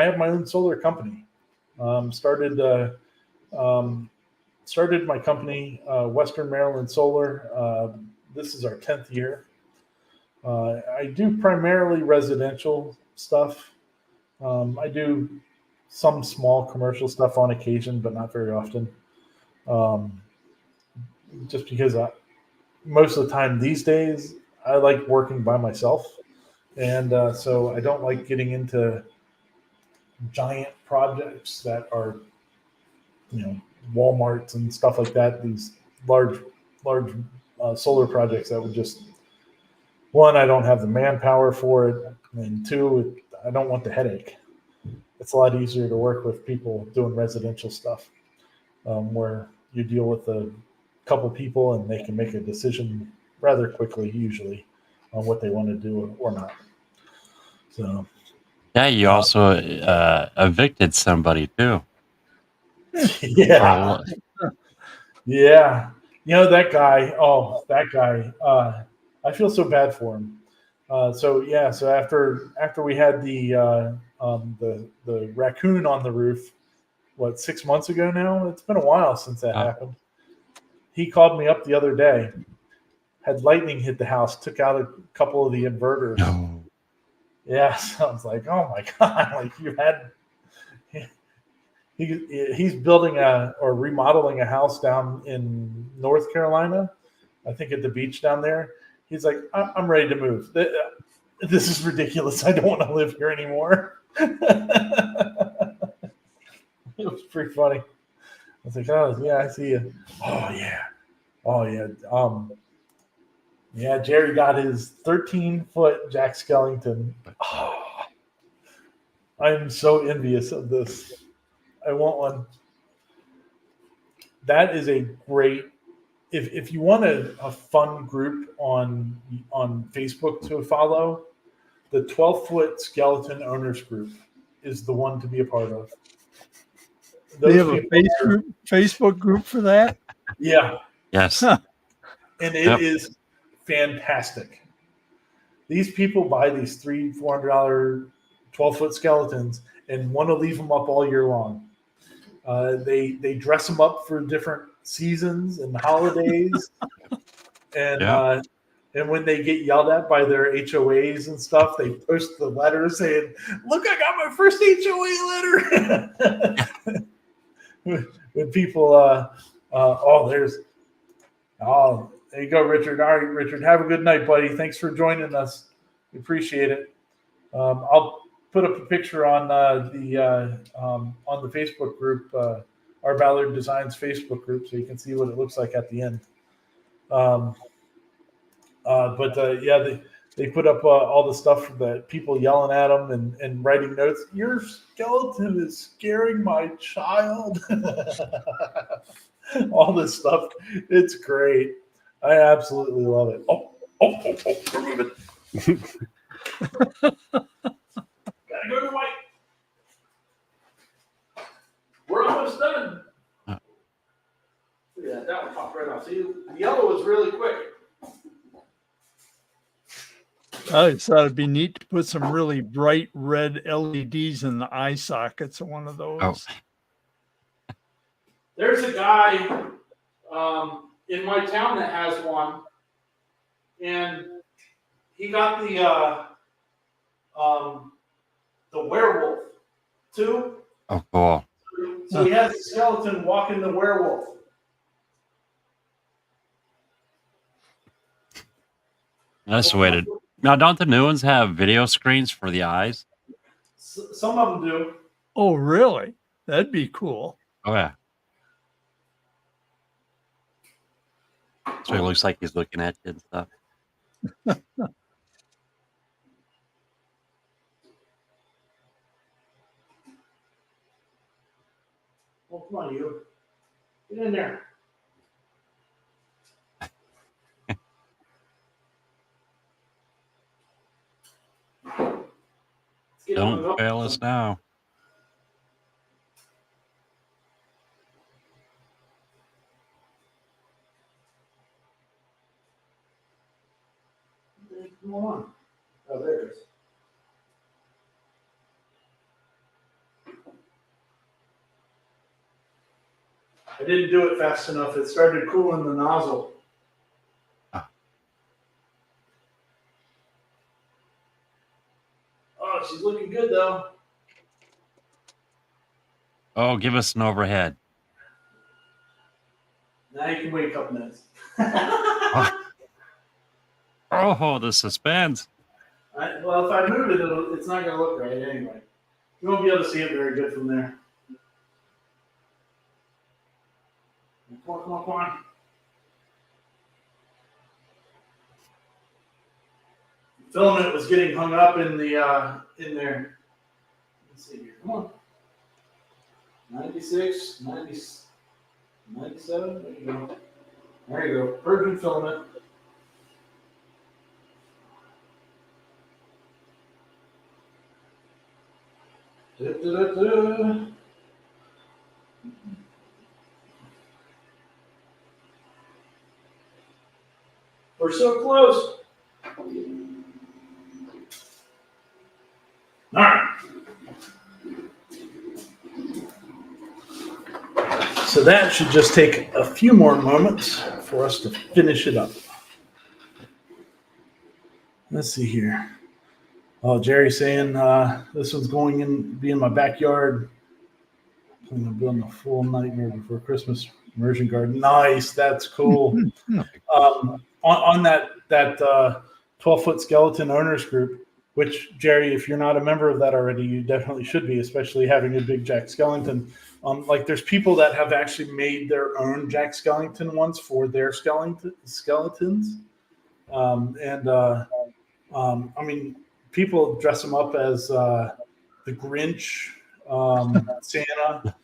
have my own solar company. Started my company, Western Maryland Solar. This is our 10th year. I do primarily residential stuff. I do some small commercial stuff on occasion, but not very often. Just because most of the time these days, I like working by myself. And so I don't like getting into giant projects that are, Walmarts and stuff like that. These large solar projects that would just, one, I don't have the manpower for it, and two, I don't want the headache. It's a lot easier to work with people doing residential stuff, where you deal with a couple people and they can make a decision rather quickly, usually, on what they want to do or not. So, Yeah, you also evicted somebody too. yeah. Yeah. That guy. Oh, that guy. I feel so bad for him. So after we had the raccoon on the roof, 6 months ago now? It's been a while since that happened. He called me up the other day. Had lightning hit the house, took out a couple of the inverters. No. Yeah, so I was like, oh my god! Like you had. He's building or remodeling a house down in North Carolina, I think at the beach down there. He's like, I'm ready to move. This is ridiculous. I don't want to live here anymore. It was pretty funny. I was like, oh yeah, I see you. Oh yeah. Yeah, Jerry got his 13-foot Jack Skellington. Oh, I'm so envious of this. I want one. That is a great. If you want a fun group on Facebook to follow, the 12-foot skeleton owners group is the one to be a part of. They have a Facebook group for that? Yeah. Yes. And it is fantastic. These people buy these $300-$400 12-foot skeletons and want to leave them up all year long. They dress them up for different seasons and holidays, and when they get yelled at by their HOAs and stuff, they post the letter saying, "Look, I got my first HOA letter." When people, there you go, Richard. All right, Richard, have a good night, buddy. Thanks for joining us. We appreciate it. I'll put up a picture on the Facebook group, our Ballard Designs Facebook group, so you can see what it looks like at the end. They put up all the stuff that people yelling at them and writing notes. Your skeleton is scaring my child. All this stuff. It's great. I absolutely love it. Oh, we're moving. Gotta go to white. We're almost done. Yeah, that one popped right off. See, the yellow was really quick. I just thought it'd be neat to put some really bright red LEDs in the eye sockets of one of those. Oh. There's a guy in my town that has one, and he got the werewolf too. Oh, cool. So he has a skeleton walking the werewolf. That's the way to. Now, don't the new ones have video screens for the eyes? Some of them do. Oh, really? That'd be cool. Oh, yeah. So it looks like he's looking at you and stuff. Oh, come on, you. Get in there. Don't fail us now. What's going on? Oh, there it is. I didn't do it fast enough. It started cooling the nozzle. Ah. Oh, she's looking good though. Oh, give us an overhead. Now you can wait a couple minutes. Oh, the suspense. Well, if I move it, it's not going to look right anyway. You won't be able to see it very good from there. Come on, come on, come on. Filament was getting hung up in the in there. Let's see here. Come on. 96, 90, 97. There you go. There you go. Virgin filament. Da-da-da-da. We're so close. All right. So that should just take a few more moments for us to finish it up. Let's see here. Oh, Jerry's saying this one's going in, be in my backyard. Planning on building a full Nightmare Before Christmas immersion garden. Nice, that's cool. On that 12-foot skeleton owners group, which, Jerry, if you're not a member of that already, you definitely should be, especially having a big Jack Skellington. Like there's people that have actually made their own Jack Skellington ones for their skeletons. I mean, people dress them up as the Grinch, Santa.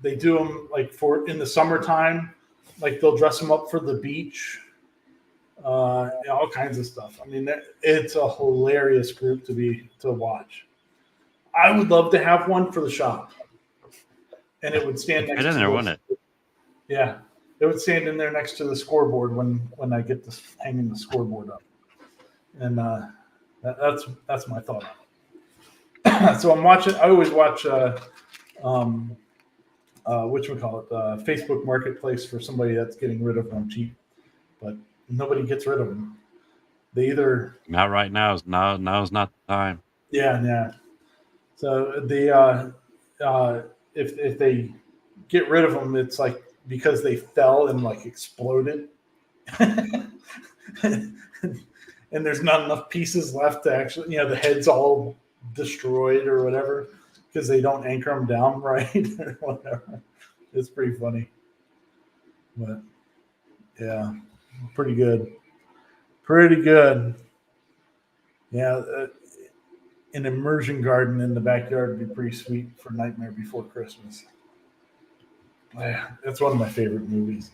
They do them like for in the summertime, like they'll dress them up for the beach, all kinds of stuff. I mean, it's a hilarious group to watch. I would love to have one for the shop, and it would stand next Get in there, wouldn't it? Yeah, it would stand in there next to the scoreboard when I get this hanging the scoreboard up, and that's my thought on it. So I'm watching. I always watch Facebook Marketplace for somebody that's getting rid of them cheap, but nobody gets rid of them. They either Not right now. Now's not the time. yeah. So if they get rid of them, it's like because they fell and like exploded, and there's not enough pieces left to actually, the head's all destroyed or whatever because they don't anchor them down right or whatever. It's pretty funny, but yeah, pretty good. Yeah. An immersion garden in the backyard would be pretty sweet for Nightmare Before Christmas. Yeah, that's one of my favorite movies.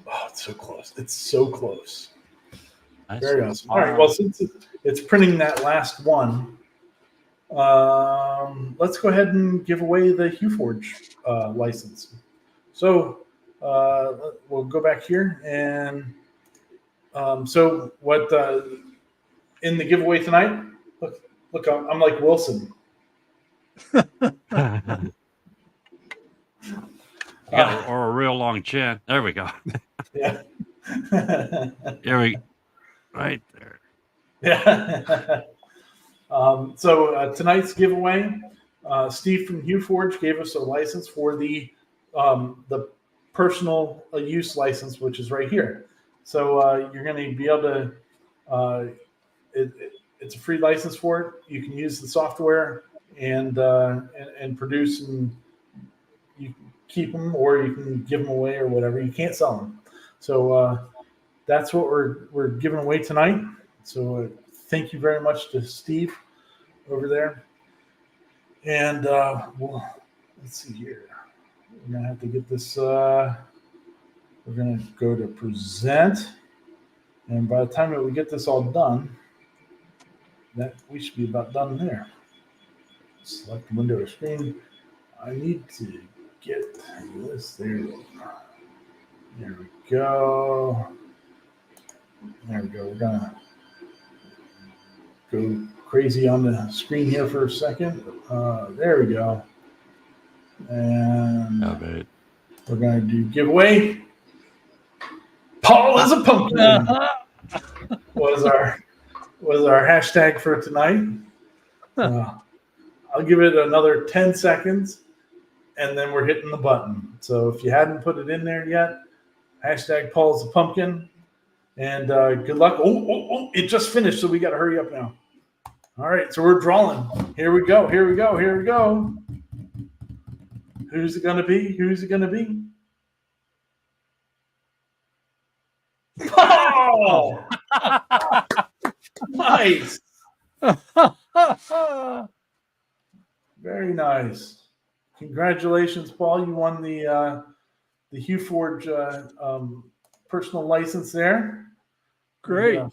Oh, it's so close. It's so close. Nice. Very awesome. All right. Well, since it's printing that last one, let's go ahead and give away the HueForge license. So we'll go back here and so what in the giveaway tonight? Look, I'm like Wilson. Or a real long chin. There we go. Yeah. Here we right there. Yeah. So tonight's giveaway, Steve from HueForge gave us a license for the personal use license, which is right here. So you're going to be able to. It's a free license for it. You can use the software and produce, and you can keep them or you can give them away or whatever. You can't sell them. So that's what we're giving away tonight. So thank you very much to Steve over there. And well, let's see here. We're gonna have to get this. We're gonna go to present, and by the time that we get this all done, that we should be about done there. Select the window or screen. I need to get this. There we go. There we go. There we go. We're gonna go crazy on the screen here for a second. There we go. And Love it. we're gonna do giveaway. Paul is a pumpkin. was our hashtag for tonight. I'll give it another 10 seconds, and then we're hitting the button. So if you hadn't put it in there yet, hashtag Paul's a pumpkin, and good luck. Oh, it just finished, so we got to hurry up now. All right, so we're drawing. Here we go. Who's it going to be? Paul! Nice. Very nice. Congratulations, Paul. You won the Hugh Forge personal license there. Great. And,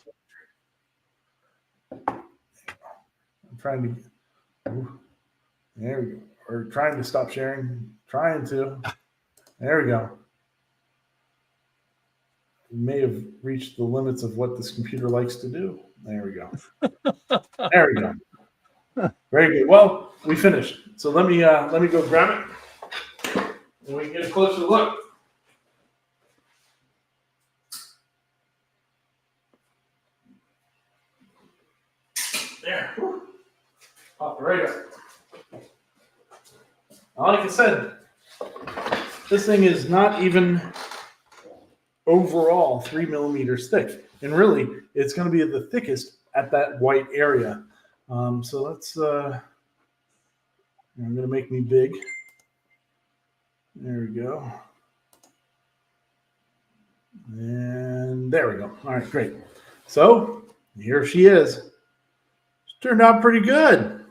I'm trying to. There we go. Or trying to stop sharing. Trying to. There we go. We may have reached the limits of what this computer likes to do. There we go. There we go. Very good. Well, we finished. So let me go grab it, and we can get a closer look. There. Pop it right up. Like I said, this thing is not even overall 3 millimeters thick, and really, it's going to be the thickest at that white area. So let's. I'm going to make me big. There we go. And there we go. All right, great. So here she is. She turned out pretty good.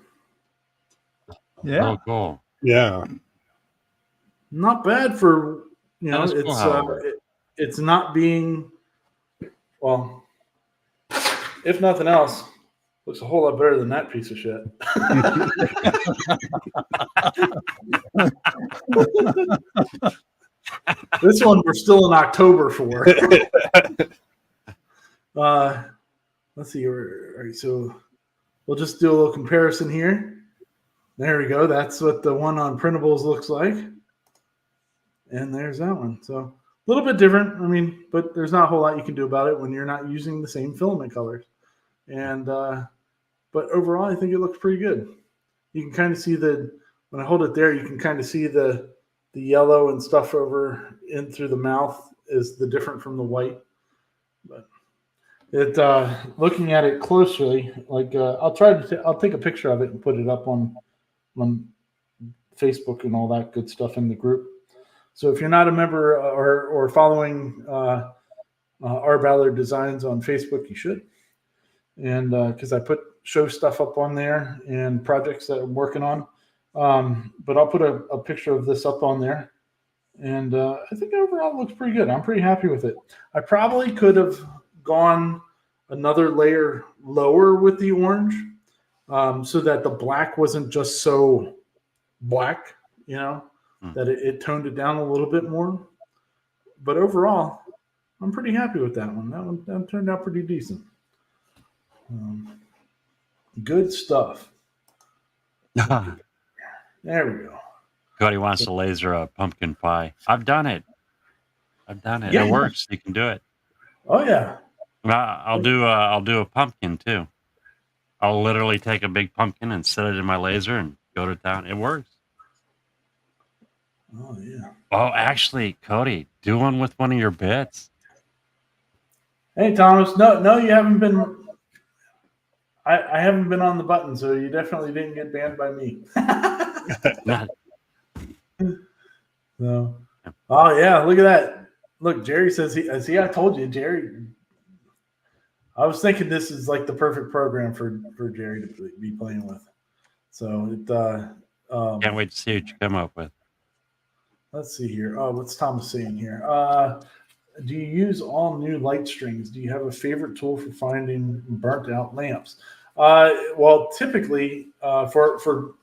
Yeah. Oh, cool. Yeah. Not bad for, That was cool, it's not being, well, if nothing else, looks a whole lot better than that piece of shit. This one we're still in October for. Let's see. All right, so we'll just do a little comparison here. There we go. That's what the one on printables looks like. And there's that one. So a little bit different. I mean, but there's not a whole lot you can do about it when you're not using the same filament colors. And but overall, I think it looks pretty good. You can kind of see when I hold it there, you can kind of see the yellow and stuff over in through the mouth is the different from the white. But it looking at it closely, like I'll take a picture of it and put it up on Facebook and all that good stuff in the group. So if you're not a member or following R. Ballard Designs on Facebook, you should. And because I show stuff up on there and projects that I'm working on. But I'll put a picture of this up on there. And I think overall it looks pretty good. I'm pretty happy with it. I probably could have gone another layer lower with the orange so that the black wasn't just so black, that it toned it down a little bit more. But overall, I'm pretty happy with that one. That turned out pretty decent. Good stuff. There we go. Cody wants to laser a pumpkin pie. I've done it. Yeah. It works. You can do it. Oh yeah. I'll do a pumpkin too. I'll literally take a big pumpkin and set it in my laser and go to town. It works. Oh yeah. Oh, actually, Cody, do one with one of your bits. Hey Thomas, no, you haven't been. I haven't been on the button, so you definitely didn't get banned by me. So, oh yeah, look at that. Look, Jerry says see, I told you, Jerry. I was thinking this is like the perfect program for Jerry to be playing with. So it Can't wait to see what you come up with. let's see here. Oh, what's Thomas saying here? Do you use all new light strings? Do you have a favorite tool for finding burnt out lamps? Well, typically, for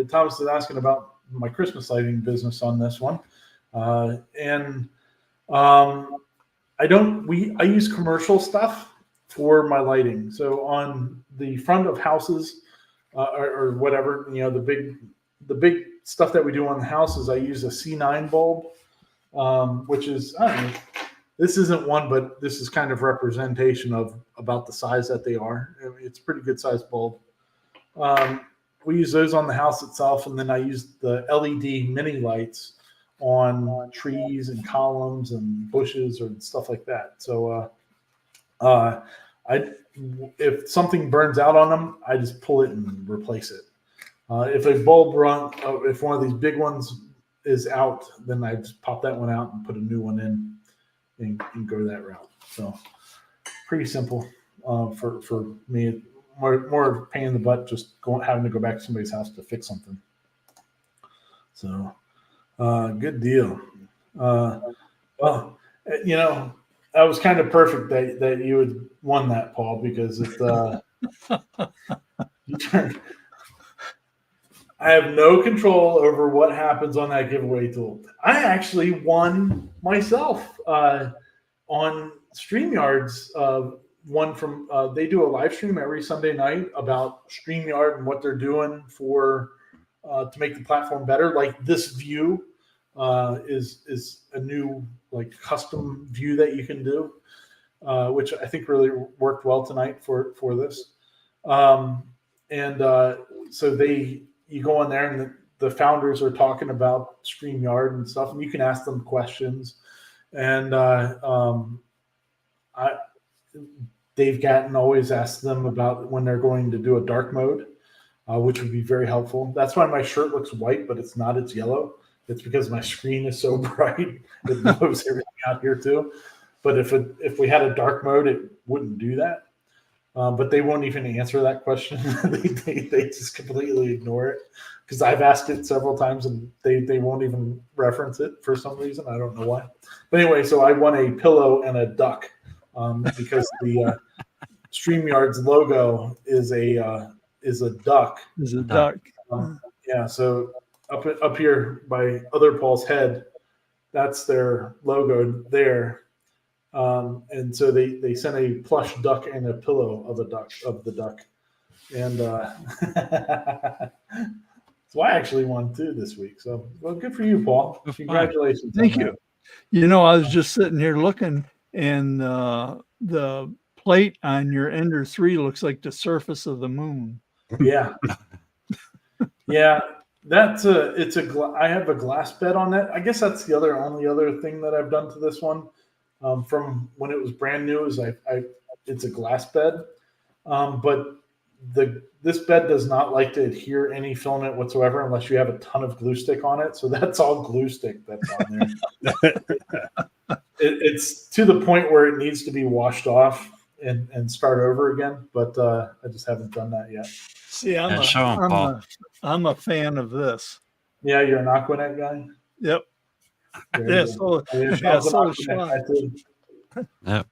Thomas is asking about my Christmas lighting business on this one, and I use commercial stuff for my lighting. So on the front of houses or whatever, the big stuff that we do on the houses, I use a C9 bulb, which is, I don't know, this isn't one, but this is kind of representation of about the size that they are. I mean, it's a pretty good sized bulb. We use those on the house itself, and then I use the LED mini lights on trees and columns and bushes or stuff like that. So if something burns out on them, I just pull it and replace it. If a bulb if one of these big ones is out, then I just pop that one out and put a new one in and go that route. So pretty simple for me. More pain in the butt just having to go back to somebody's house to fix something. So good deal. Well, that was kind of perfect that you had won that, Paul, because you turned. I have no control over what happens on that giveaway tool. I actually won myself on StreamYard's one from they do a live stream every Sunday night about StreamYard and what they're doing for to make the platform better. Like this view is a new like custom view that you can do, which I think really worked well tonight for this. So you go in there and the founders are talking about StreamYard and stuff, and you can ask them questions. And Dave Gatton always asks them about when they're going to do a dark mode, which would be very helpful. That's why my shirt looks white, but it's not, it's yellow. It's because my screen is so bright, it blows everything out here too. But if we had a dark mode, it wouldn't do that. But they won't even answer that question. they just completely ignore it because I've asked it several times and they won't even reference it for some reason. I don't know why. But anyway, so I won a pillow and a duck because the StreamYard's logo is a duck. Is a duck. Yeah. So up here by other Paul's head, that's their logo there. And so they sent a plush duck and a pillow of the duck. And so I actually won too this week. So well, good for you, Paul. Congratulations. Thank you. I was just sitting here looking, and the plate on your Ender 3 looks like the surface of the moon. Yeah. Yeah. I have a glass bed on that. I guess that's the only other thing that I've done to this one. From when it was brand new, it's a glass bed, but this bed does not like to adhere any filament whatsoever unless you have a ton of glue stick on it. So that's all glue stick that's on there. It's to the point where it needs to be washed off and start over again, but I just haven't done that yet. See, I'm a fan of this. Yeah, you're an Aquanet guy. Yep. So Yep.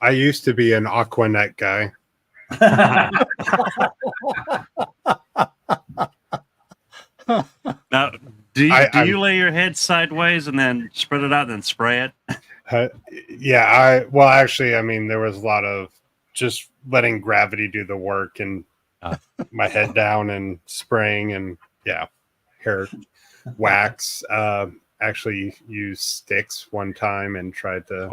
I used to be an Aquanet guy. Now, do you lay your head sideways and then spread it out and then spray it? Actually, I mean, there was a lot of just letting gravity do the work and my head down and spraying and hair wax. Actually used sticks one time and tried to.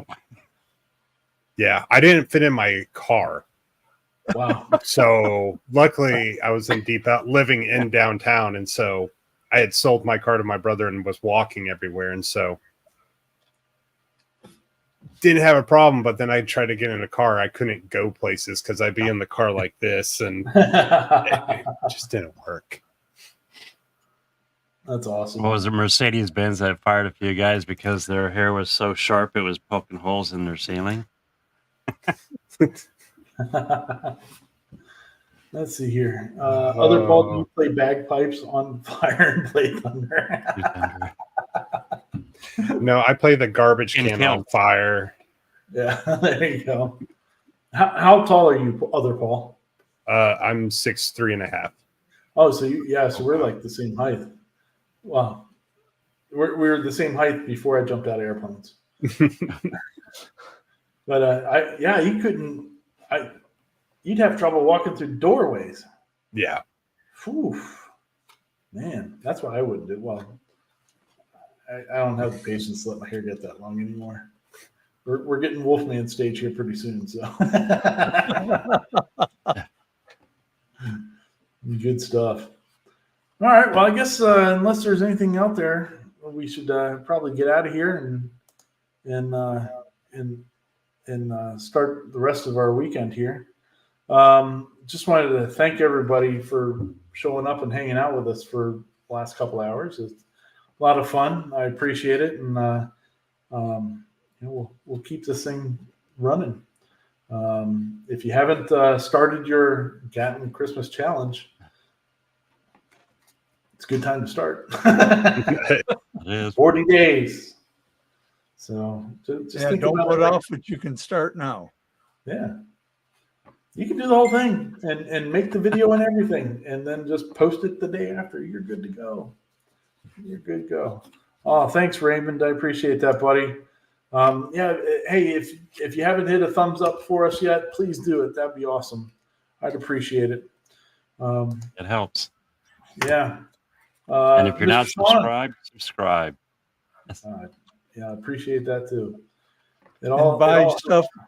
Yeah, I didn't fit in my car. Wow. So luckily, I was living in downtown, and so I had sold my car to my brother and was walking everywhere, and so didn't have a problem. But then I tried to get in a car, I couldn't go places because I'd be in the car like this, and it just didn't work. That's awesome. What was it, Mercedes-Benz that fired a few guys because their hair was so sharp it was poking holes in their ceiling? Let's see here. Other Paul, do you play bagpipes on Fire and play Thunder? No, I play the garbage can on Fire. Yeah, there you go. How tall are you, Other Paul? I'm 6'3.5". Oh, so we're like the same height. Wow. We were the same height before I jumped out of airplanes. But you couldn't. You'd have trouble walking through doorways. Yeah. Whew. Man, that's what I wouldn't do. Well, I don't have the patience to let my hair get that long anymore. We're getting Wolfman stage here pretty soon, so good stuff. All right, well, I guess unless there's anything out there, we should probably get out of here and start the rest of our weekend here. Just wanted to thank everybody for showing up and hanging out with us for the last couple hours. It's a lot of fun. I appreciate it, and we'll keep this thing running. If you haven't started your Gatton Christmas challenge, it's a good time to start. It is. 40 days. So just think don't about put it. off, but you can start now. Yeah. You can do the whole thing and make the video and everything, and then just post it the day after. You're good to go. You're good to go. Oh, thanks, Raymond. I appreciate that, buddy. Hey, if you haven't hit a thumbs up for us yet, please do it. That'd be awesome. I'd appreciate it. It helps. Yeah. And if you're Mr. not Sean, subscribed, subscribe. I appreciate that too. And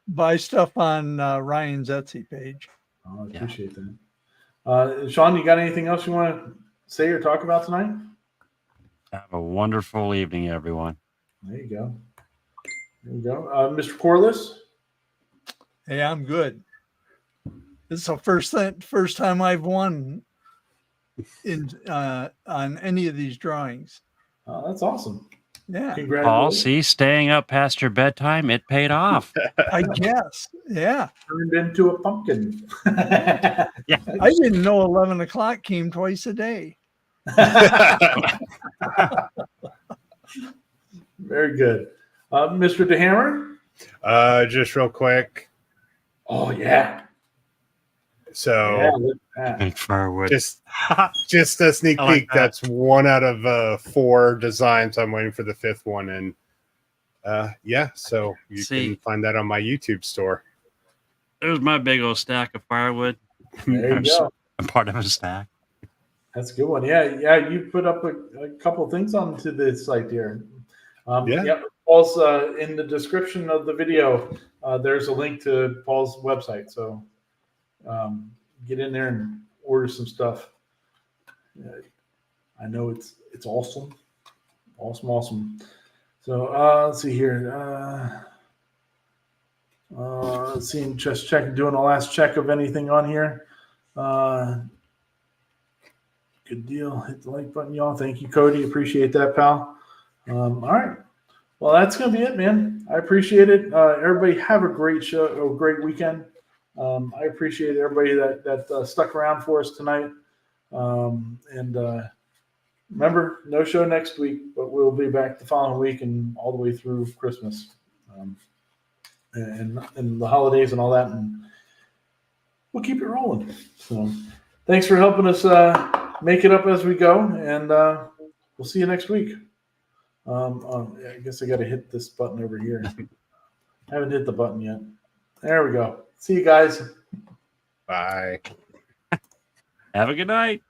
buy stuff on Ryan's Etsy page. Oh, I appreciate that. Sean, you got anything else you want to say or talk about tonight? Have a wonderful evening, everyone. There you go. Mr. Corliss? Hey, I'm good. This is the first time I've won on any of these drawings. Oh, that's awesome. Yeah, Paul, Congratulations. see, staying up past your bedtime, it paid off. I guess. Yeah, Turned into a pumpkin. I didn't know 11 o'clock came twice a day. Very good. Mr. DeHammer? Just real quick. Oh, yeah. So look at that. Big firewood. just a sneak I like peek. that. That's 1 out of 4 designs. I'm waiting for the 5th one, and so you See. can find that on my YouTube store. There's my big old stack of firewood. There you go. I'm part of a stack. That's a good one. Yeah. You put up a couple things onto the site here. Yeah. Paul's in the description of the video. There's a link to Paul's website. So get in there and order some stuff. I know it's awesome. Awesome. So let's see here. Let's see, just doing the last check of anything on here. Good deal. Hit the like button, y'all. Thank you, Cody. Appreciate that, pal. All right. Well, that's going to be it, man. I appreciate it. Everybody have a great show, a great weekend. I appreciate everybody that stuck around for us tonight. Remember, no show next week, but we'll be back the following week and all the way through Christmas and the holidays and all that. And we'll keep it rolling. So thanks for helping us make it up as we go. And we'll see you next week. I guess I got to hit this button over here. I haven't hit the button yet. There we go. See you guys. Bye. Have a good night.